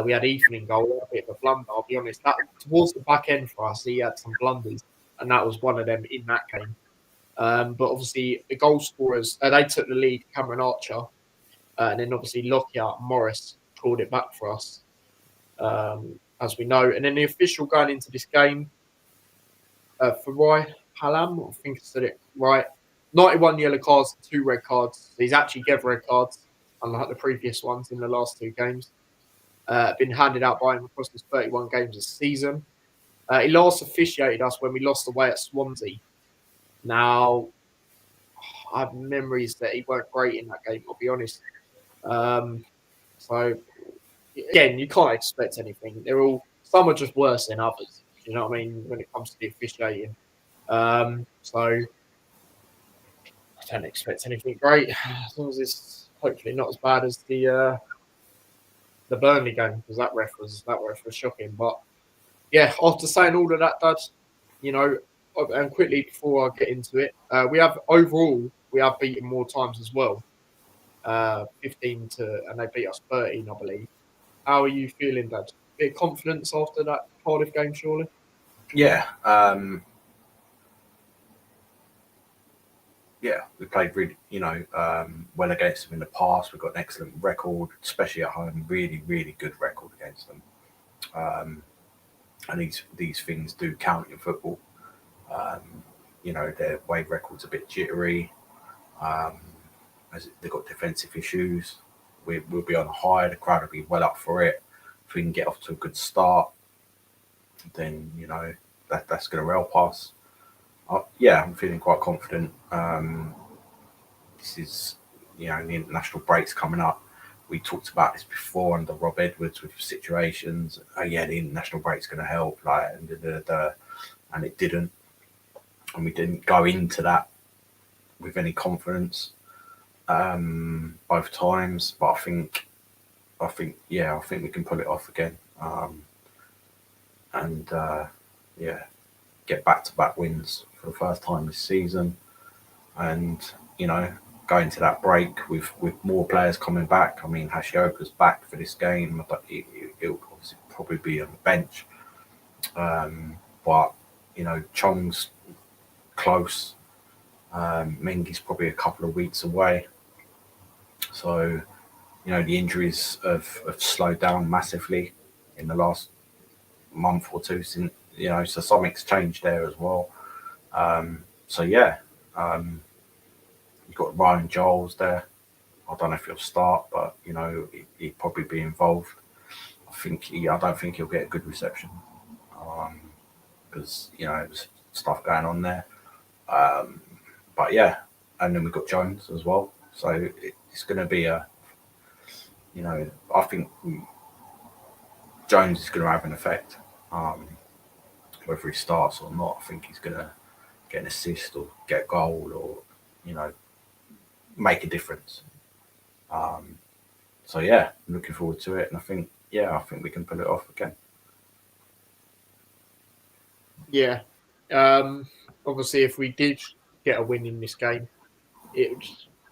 We had Ethan in goal, a bit of a blunder, I'll be honest. That towards the back end for us, he had some blunders, and that was one of them in that game. But obviously, the goal scorers, they took the lead, Cameron Archer, and then obviously Lockyer and Morris called it back for us, as we know. And then the official going into this game, for Roy Hallam, I think I said it right, 91 yellow cards, 2 red cards. He's actually gave red cards, unlike the previous ones in the last 2 games. Been handed out by him across his 31 games this season. He last officiated us when we lost away at Swansea. Now, I have memories that he weren't great in that game, I'll be honest. So, again, you can't expect anything. Some are just worse than others. You know what I mean? When it comes to the officiating. So, I don't expect anything great. As long as it's hopefully not as bad as the Burnley game, because that ref was shocking. But yeah, after saying all of that, Dad, and quickly before I get into it, we have beaten more times as well. 15 and they beat us 13, I believe. How are you feeling, Dad? Bit of confidence after that Cardiff game, surely? Yeah, yeah, we played really, well against them in the past. We've got an excellent record, especially at home. Really, really good record against them. Um, and these things do count in football. Their away record's a bit jittery. Um, as they've got defensive issues. We'll be on a high. The crowd will be well up for it. If we can get off to a good start, then that's going to help us. Yeah, I'm feeling quite confident. This is, the international break's coming up. We talked about this before under Rob Edwards with situations. Oh yeah, the international break's going to help, and it didn't, and we didn't go into that with any confidence both times. But I think we can pull it off again, and get back-to-back wins for the first time this season, and go into that break with more players coming back. I mean, Hashioka's back for this game, but he'll obviously probably be on the bench. But Chong's close. Mengi's probably a couple of weeks away. So, the injuries have slowed down massively in the last month or two since, so something's changed there as well. You've got Ryan Giles there. I don't know if he'll start, but, he'd probably be involved. I don't think he'll get a good reception because, there's stuff going on there. But yeah, and then we've got Jones as well. So it's going to be I think Jones is going to have an effect. Whether he starts or not, I think he's going to get an assist or get a goal or, make a difference. So yeah, I'm looking forward to it. And I think we can pull it off again. Yeah. Obviously, if we did get a win in this game, it would,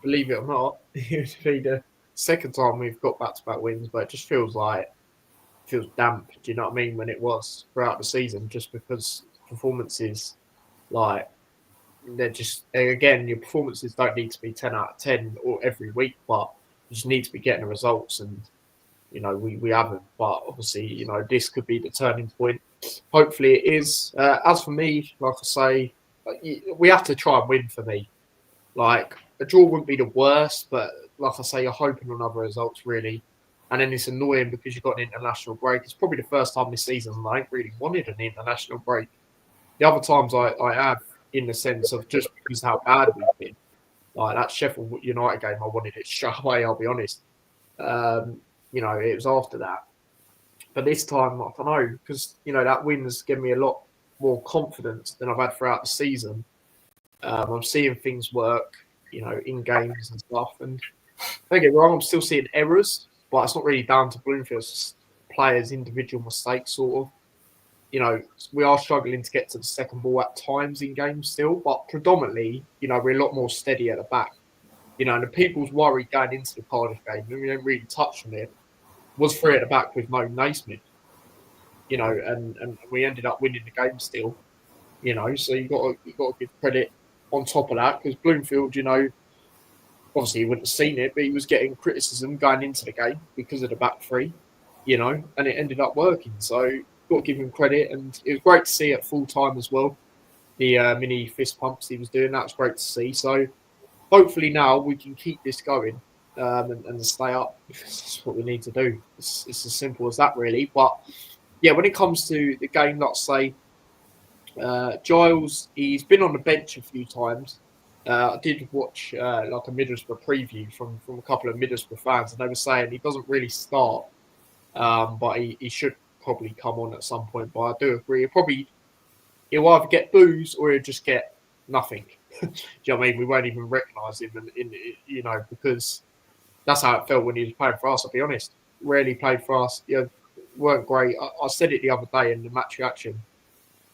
believe it or not, it would be the second time we've got back-to-back wins, but it just feels damp. Do you know what I mean? When it was throughout the season, just because performances, like your performances don't need to be 10 out of 10 or every week, but you just need to be getting the results, and we haven't. But obviously, this could be the turning point. Hopefully, it is. As for me, like I say, we have to try and win. For me, like a draw wouldn't be the worst, but like I say, you're hoping on other results really. And then it's annoying because you've got an international break. It's probably the first time this season I ain't really wanted an international break. The other times I have, in the sense of just because how bad we've been. Like that Sheffield United game, I wanted it straight away, I'll be honest. It was after that. But this time, I don't know, because, that win's given me a lot more confidence than I've had throughout the season. I'm seeing things work, in games and stuff. And don't get me wrong, I'm still seeing errors, but it's not really down to Bloomfield's players' individual mistakes, sort of. We are struggling to get to the second ball at times in games still, but predominantly, we're a lot more steady at the back. And the people's worry going into the Cardiff game, and we don't really touch on it, was three at the back with no Naismith. And we ended up winning the game still. So you got to give credit on top of that, because Bloomfield, obviously he wouldn't have seen it, but he was getting criticism going into the game because of the back three, and it ended up working. So got to give him credit, and it was great to see at full time as well. The mini fist pumps he was doing, that was great to see. So hopefully now we can keep this going and stay up. That's what we need to do. It's as simple as that, really. But yeah, when it comes to the game, let's say Giles, he's been on the bench a few times. I did watch like a Middlesbrough preview from a couple of Middlesbrough fans, and they were saying he doesn't really start, but he should probably come on at some point. But I do agree, he'll either get booze or he'll just get nothing. Do you know what I mean? We won't even recognise him, because that's how it felt when he was playing for us. I'll be honest, rarely played for us. Weren't great. I said it the other day in the match reaction.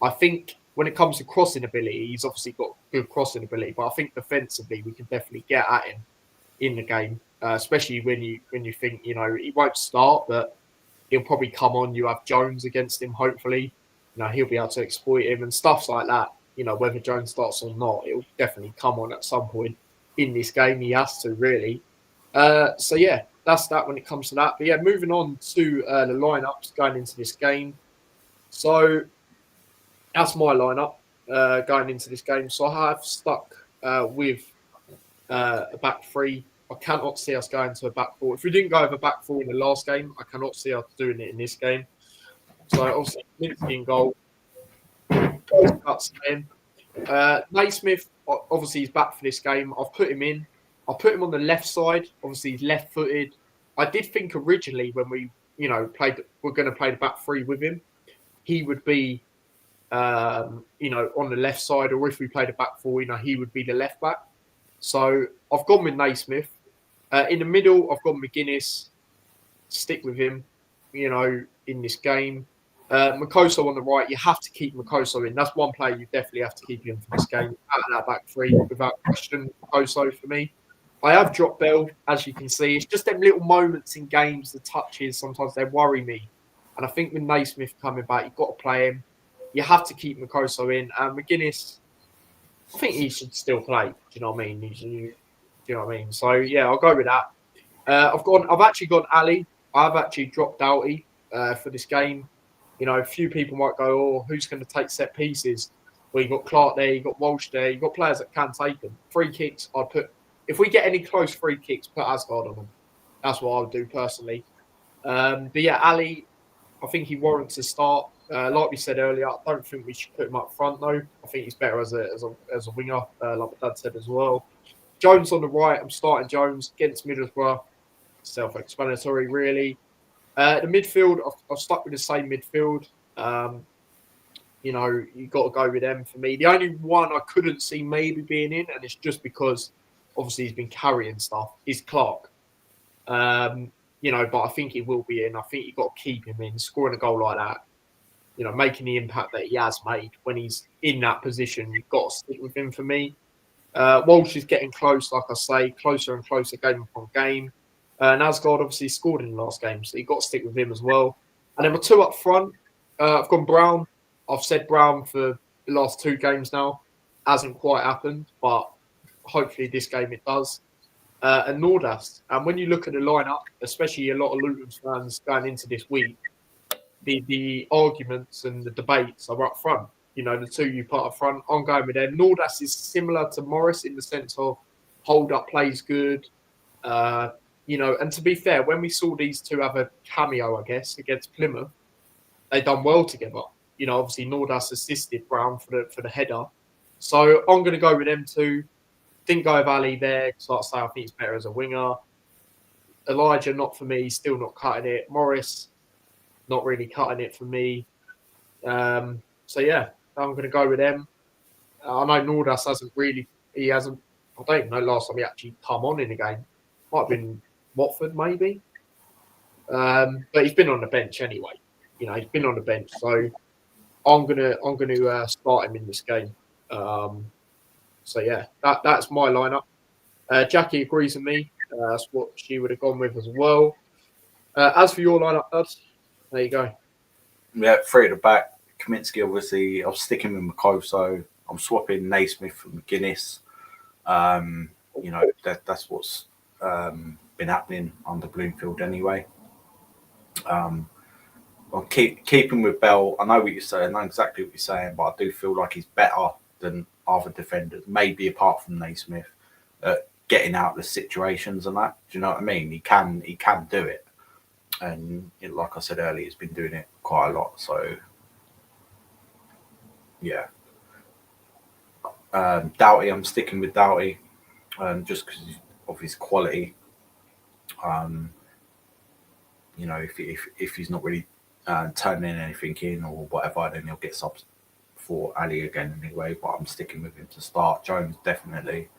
I think when it comes to crossing ability, he's obviously got good crossing ability, but I think defensively we can definitely get at him in the game, especially when you think he won't start, but he'll probably come on. You have Jones against him, hopefully. He'll be able to exploit him and stuff like that. Whether Jones starts or not, it'll definitely come on at some point in this game. He has to, really. So, yeah, that's that when it comes to that. But, yeah, moving on to the lineups going into this game. So, that's my lineup going into this game. So, I have stuck with a back three. I cannot see us going to a back four. If we didn't go over back four in the last game, I cannot see us doing it in this game. So obviously, Minsky in goal. Naismith, obviously, he's back for this game. I've put him in. I'll put him on the left side. Obviously, he's left-footed. I did think originally when we, we're going to play the back three with him, he would be, on the left side, or if we played a back four, he would be the left back. So I've gone with Naismith. In the middle, I've gone McGuinness. Stick with him, in this game. Makoso on the right, you have to keep Makoso in. That's one player you definitely have to keep in for this game. Out of that back three, without question, Makoso for me. I have dropped Bell, as you can see. It's just them little moments in games, the touches, sometimes they worry me. And I think with Naismith coming back, you've got to play him. You have to keep Makoso in. And McGuinness, I think he should still play. Do you know what I mean? Do you know what I mean? So, yeah, I'll go with that. I've actually gone Ali. I've actually dropped Doughty for this game. A few people might go, "Oh, who's going to take set pieces?" Well, you've got Clark there, you've got Walsh there, you've got players that can take them. Free kicks, I'd put. If we get any close free kicks, put Asgard on them. That's what I would do personally. But yeah, Ali, I think he warrants a start. Like we said earlier, I don't think we should put him up front though. I think he's better as a winger, like my dad said as well. Jones on the right. I'm starting Jones against Middlesbrough. Self-explanatory, really. The midfield, I've stuck with the same midfield. You've got to go with them for me. The only one I couldn't see maybe being in, and it's just because obviously he's been carrying stuff, is Clark. But I think he will be in. I think you've got to keep him in. Scoring a goal like that, making the impact that he has made when he's in that position, you've got to stick with him for me. Walsh is getting close, like I say, closer and closer game upon game. And Asgard obviously scored in the last game, so you've got to stick with him as well. And then my two up front, I've gone Brown. I've said Brown for the last two games now. Hasn't quite happened, but hopefully this game it does. And Nordas. And when you look at the lineup, especially a lot of Luton fans going into this week, the arguments and the debates are up front. The two you put up front, I'm going with them. Nordas is similar to Morris in the sense of hold up plays good. And to be fair, when we saw these two have a cameo, I guess, against Plymouth, they done well together. Obviously Nordas assisted Brown for the header. So I'm going to go with them two. Didn't go with Ali there because, like I say, I think he's better as a winger. Elijah, not for me, still not cutting it. Morris, not really cutting it for me. So yeah, I'm going to go with them. I know Nordas I don't even know last time he actually come on in the game. Might have been Watford, maybe. But he's been on the bench anyway. He's been on the bench, so I'm gonna start him in this game. So yeah, that's my lineup. Jackie agrees with me. That's what she would have gone with as well. As for your lineup, Dad, there you go. Yeah, three at the back. Kaminsky, obviously, I'm sticking with Makoso. I'm swapping Naismith for McGuinness. That's what's been happening under Bloomfield anyway. I'll keep him with Bell. I know what you're saying. I know exactly what you're saying, but I do feel like he's better than other defenders, maybe apart from Naismith, at getting out of the situations and that. Do you know what I mean? He can do it. And like I said earlier, he's been doing it quite a lot. So, yeah. Doughty, I'm sticking with Doughty just because of his quality. If he's not really turning anything in or whatever, then he'll get subs for Ali again anyway. But I'm sticking with him to start. Jones, definitely.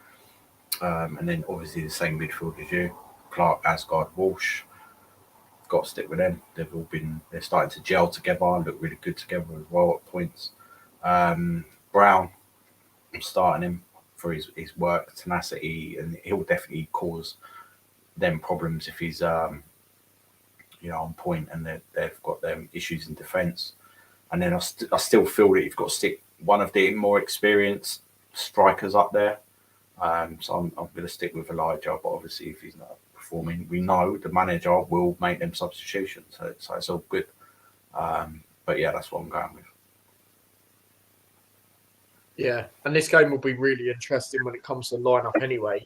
And then obviously the same midfield as you. Clark, Asgard, Walsh. Got to stick with them. They're starting to gel together, look really good together as well at points. Brown, I'm starting him for his work, tenacity, and he'll definitely cause them problems if he's on point, and they've got them issues in defence. And then I still feel that you've got to stick one of the more experienced strikers up there. So I'm going to stick with Elijah, but obviously if he's not performing, we know the manager will make them substitutions, so it's all good. But yeah, that's what I'm going with. Yeah, and this game will be really interesting when it comes to the lineup anyway,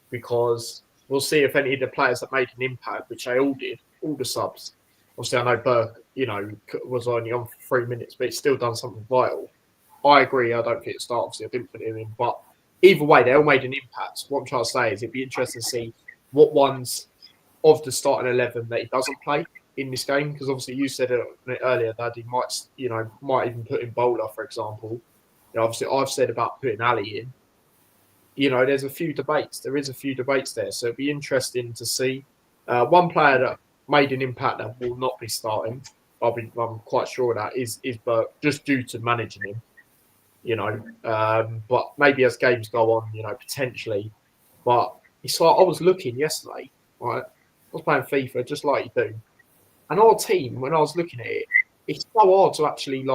because we'll see if any of the players that made an impact, which they all did, all the subs. Obviously, I know Burke, was only on for 3 minutes, but he's still done something vital. I agree. I don't think it started. Obviously, I didn't put him in, but either way, they all made an impact. What I'm trying to say is, it'd be interesting to see what ones of the starting 11 that he doesn't play in this game, because obviously you said it earlier that he might even put in Bowler, for example. Obviously, I've said about putting Ali in. There's a few debates. There is a few debates there. So it'd be interesting to see. One player that made an impact that will not be starting, I'm quite sure of that, is Burke, just due to managing him, but maybe as games go on, potentially. But it's like I was looking yesterday, right? I was playing FIFA just like you do. And our team, when I was looking at it, it's so hard to actually,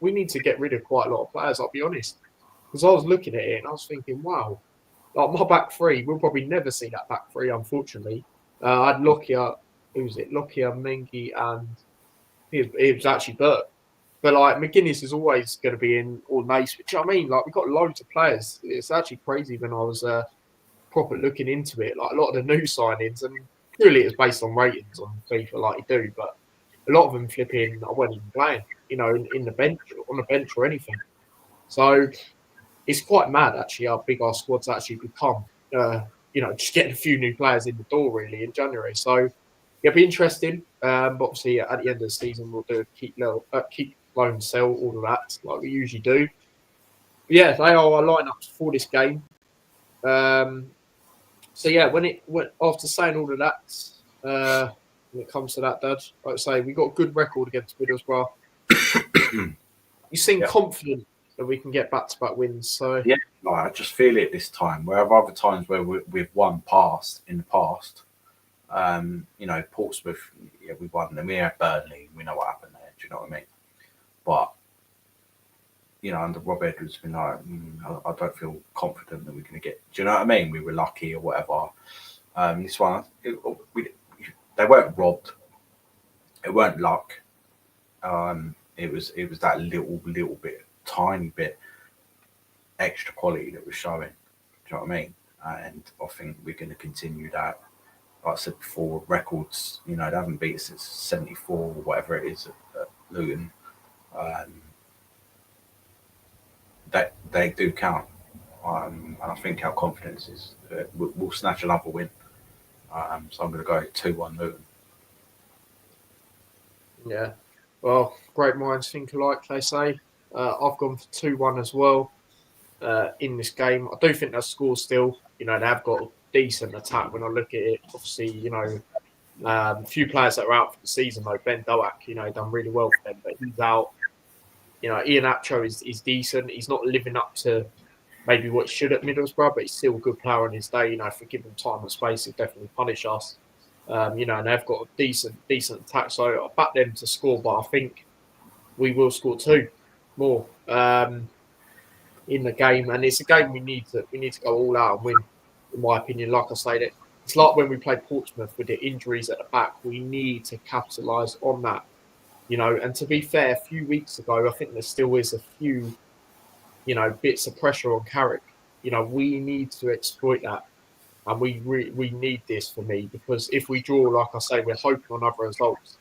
we need to get rid of quite a lot of players, I'll be honest. Because I was looking at it and I was thinking, wow, my back three, we'll probably never see that back three, unfortunately. I had Lockyer, who was it? Lockyer, Mengi, and it was actually Burke. But McGuinness is always going to be in, or Nace, which I mean, we've got loads of players. It's actually crazy when I was proper looking into it. A lot of the new signings, and purely it's based on ratings on FIFA, like you do, but a lot of them flipping, I wasn't even playing, in the bench, on the bench or anything. So it's quite mad, actually, how big our squad's actually become. Just getting a few new players in the door, really, in January. So it'll be interesting. But obviously, at the end of the season, we'll do keep loan, sell, all of that, like we usually do. But yeah, they are our lineups for this game. So yeah, after saying all of that, when it comes to that, Dad, like I say, we got a good record against Middlesbrough. You seem confident that we can get back-to-back wins. So yeah, I just feel it this time. Where other times where we've won in the past, Portsmouth, yeah, we won, and we had Burnley. We know what happened there. Do you know what I mean? But under Rob Edwards, I don't feel confident that we're going to get. Do you know what I mean? We were lucky or whatever. This one, they weren't robbed. It weren't luck. It was that little bit, tiny bit extra quality that was showing. Do you know what I mean? And I think we're going to continue that. Like I said before, records, they haven't beat us since 74 or whatever it is at Luton. That they do count. And I think our confidence is we'll snatch another win. So I'm going to go 2-1 Luton. Yeah. Well, great minds think alike, they say. I've gone for 2-1 as well in this game. I do think that score still, they have got a decent attack when I look at it. Obviously, a few players that are out for the season, though. Ben Doak, done really well for them, but he's out. Ian Atcho is decent. He's not living up to maybe what he should at Middlesbrough, but he's still a good player on his day. If we give him time and space, he'll definitely punish us. And they've got a decent attack. So I back them to score, but I think we will score 2 more in the game. And it's a game we need to go all out and win, in my opinion. Like I say, it's like when we played Portsmouth with the injuries at the back. We need to capitalise on that. And to be fair, a few weeks ago, I think there still is a few, bits of pressure on Carrick. We need to exploit that. And we need this for me, because if we draw, like I say, we're hoping on other results.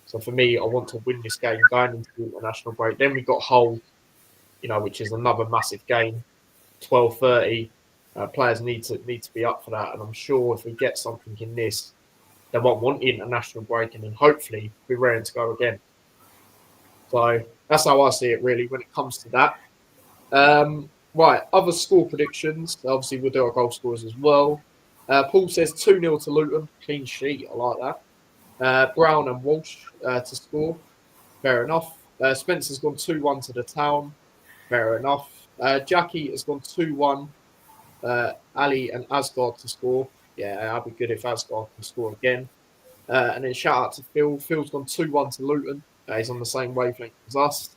So for me, I want to win this game going into the international break. Then we've got Hull, which is another massive game, 12:30. Players need to be up for that. And I'm sure if we get something in this, they won't want the international break, and then hopefully we're ready to go again. So that's how I see it, really, when it comes to that. Right, other score predictions. Obviously, we'll do our goal scores as well. Paul says 2-0 to Luton. Clean sheet. I like that. Brown and Walsh to score. Fair enough. Spencer's gone 2-1 to the Town. Fair enough. Jackie has gone 2-1. Ali and Asgard to score. Yeah, that'd be good if Asgard can score again. And then shout out to Phil. Phil's gone 2-1 to Luton. He's on the same wavelength as us.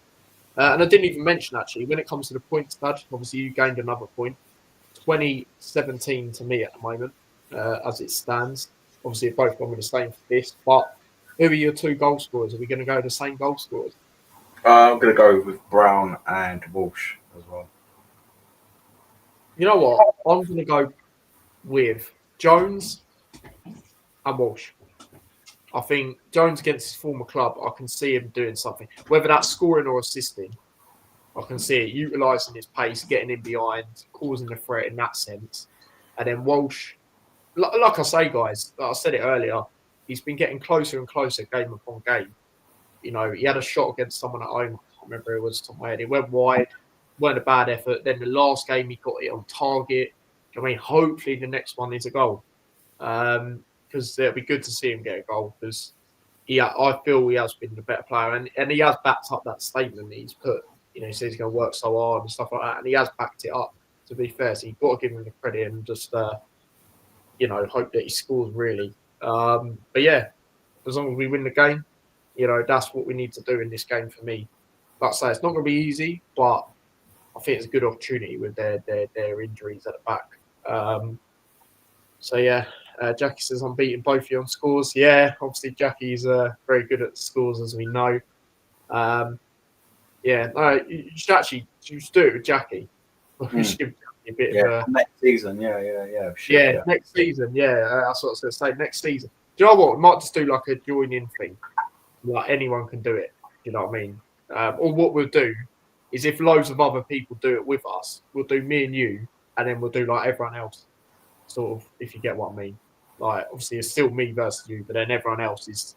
And I didn't even mention, actually, when it comes to the points, Dad, obviously you gained another point. 2017 to me at the moment, as it stands. Obviously, both gone with the same for this. But who are your two goal scorers? Are we going to go the same goal scorers? I'm going to go with Brown and Walsh as well. You know what? I'm going to go with Jones and Walsh. I think Jones against his former club, I can see him doing something. Whether that's scoring or assisting, I can see it utilising his pace, getting in behind, causing a threat in that sense. And then Walsh, like I say, guys, like I said it earlier, he's been getting closer and closer game upon game. You know, he had a shot against someone at home. I can't remember who it was. Top my head. It went wide. Weren't a bad effort. Then the last game, he got it on target. I mean, hopefully the next one is a goal. Because it'll be good to see him get a goal. Because I feel he has been the better player, and he has backed up that statement that he's put. You know, he says he's going to work so hard and stuff like that, and he has backed it up. To be fair, so you've got to give him the credit and just hope that he scores really. But yeah, as long as we win the game, that's what we need to do in this game for me. Like I say, it's not going to be easy, but I think it's a good opportunity with their injuries at the back. So yeah, Jackie says I'm beating both of you on scores. Yeah, obviously Jackie's very good at scores, as we know. You should do it with Jackie. We should give Jackie a bit of a next season. Yeah. Next season. Yeah, that's what I was going to say. Next season. Do you know what? We might just do like a join-in thing. Like anyone can do it. You know what I mean? Or what we'll do is if loads of other people do it with us, we'll do me and you, and then we'll do like everyone else. Sort of, if you get what I mean. Like obviously it's still me versus you, but then everyone else is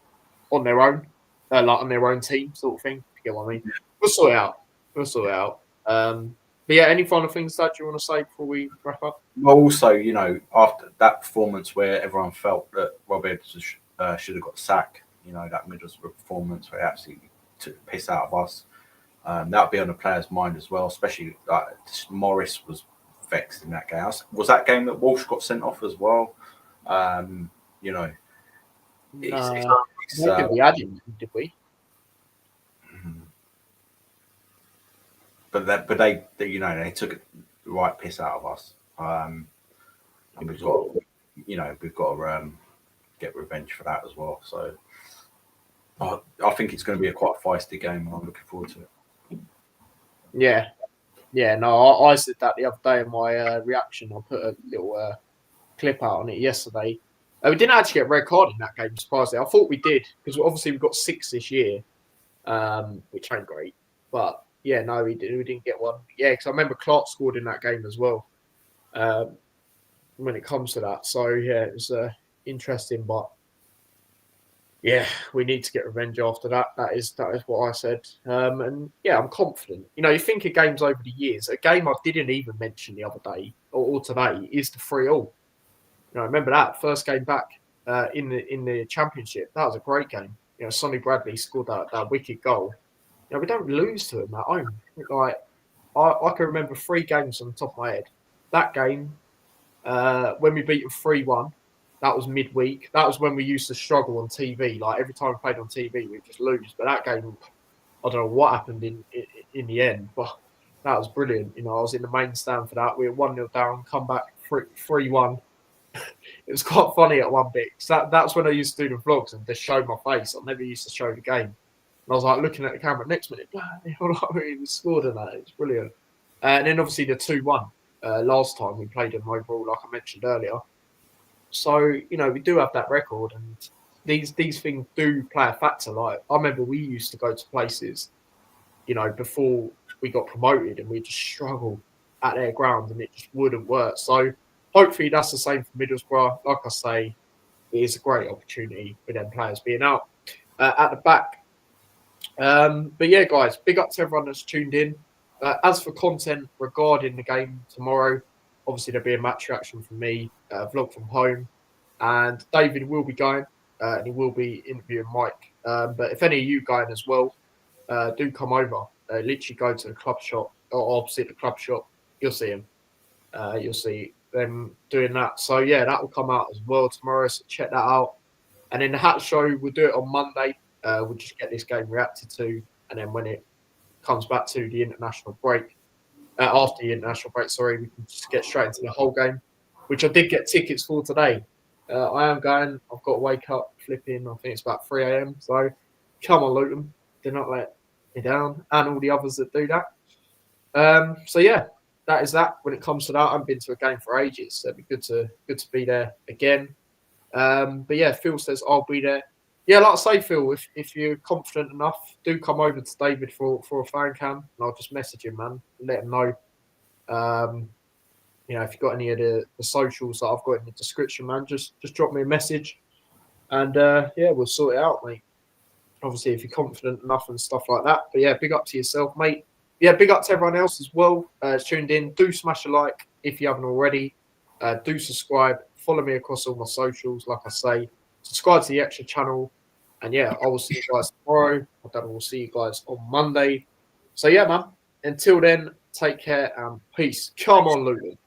on their own, like on their own team, sort of thing. If you get what I mean? We'll sort it out. But yeah, any final things that you want to say before we wrap up? Well, also, after that performance where everyone felt that Rob Edwards should have got sacked, that Middlesbrough performance where he absolutely took the piss out of us, that'll be on the players' mind as well, especially Morris was vexed in that game. Was that game that Walsh got sent off as well? We had him, did we? But they took the right piss out of us. And we've got to get revenge for that as well. So I think it's going to be quite a feisty game, and I'm looking forward to it. Yeah. No, I said that the other day in my reaction. I put a little clip out on it yesterday. We didn't actually get a red card in that game, surprisingly. I thought we did, because obviously we've got 6 this year, which ain't great. But yeah, no, we didn't get one. Yeah, because I remember Clark scored in that game as well. When it comes to that, so yeah, it was interesting. But yeah, we need to get revenge after that. That is what I said. And yeah, I'm confident. You think of games over the years. A game I didn't even mention the other day or today is the 3-3. Remember that first game back in the championship. That was a great game. Sonny Bradley scored that wicked goal. We don't lose to him at home. Like I can remember 3 games on the top of my head. That game, when we beat them 3-1, that was midweek. That was when we used to struggle on TV. Like every time we played on TV, we'd just lose. But that game, I don't know what happened in the end, but that was brilliant. I was in the main stand for that. We were 1-0 down, come back 3-1. It was quite funny at one bit. That's when I used to do the vlogs and just show my face. I never used to show the game. And I was like looking at the camera next minute, we scored in that. It was brilliant. And then obviously the 2-1 last time we played them overall, like I mentioned earlier. So, we do have that record, and these things do play a factor. Like I remember we used to go to places, before we got promoted, and we just struggled at their ground and it just wouldn't work. So hopefully that's the same for Middlesbrough. Like I say, it is a great opportunity with them players being out at the back. But yeah, guys, big up to everyone that's tuned in. As for content regarding the game tomorrow, obviously there'll be a match reaction from me, vlog from home, and David will be going, and he will be interviewing Mike. But if any of you going as well, do come over. Literally go to the club shop, or opposite the club shop. You'll see him. You'll see them doing that. So yeah, that will come out as well tomorrow. So check that out. And then the Hat Show, we'll do it on Monday. We'll just get this game reacted to, and then when it comes back to the international break, after the international break, sorry, we can just get straight into the whole game, which I did get tickets for today. I am going. I've got to wake up flipping. I think it's about 3 a.m. So come on, Luton. Do not let me down, and all the others that do that. So yeah, that is that. When it comes to that, I haven't been to a game for ages. So it'd be good to be there again. But yeah, Phil says I'll be there. Yeah, like I say, Phil, if you're confident enough, do come over to David for a fan cam, and I'll just message him, man, and let him know. If you've got any of the socials that I've got in the description, man, just drop me a message, and we'll sort it out, mate. Obviously, if you're confident enough and stuff like that. But yeah, big up to yourself, mate. Yeah, big up to everyone else as well. Tuned in. Do smash a like if you haven't already. Do subscribe. Follow me across all my socials, like I say. Subscribe to the extra channel. And yeah, I will see you guys tomorrow. I don't know, we'll see you guys on Monday. So yeah, man. Until then, take care and peace. Come on, Luton.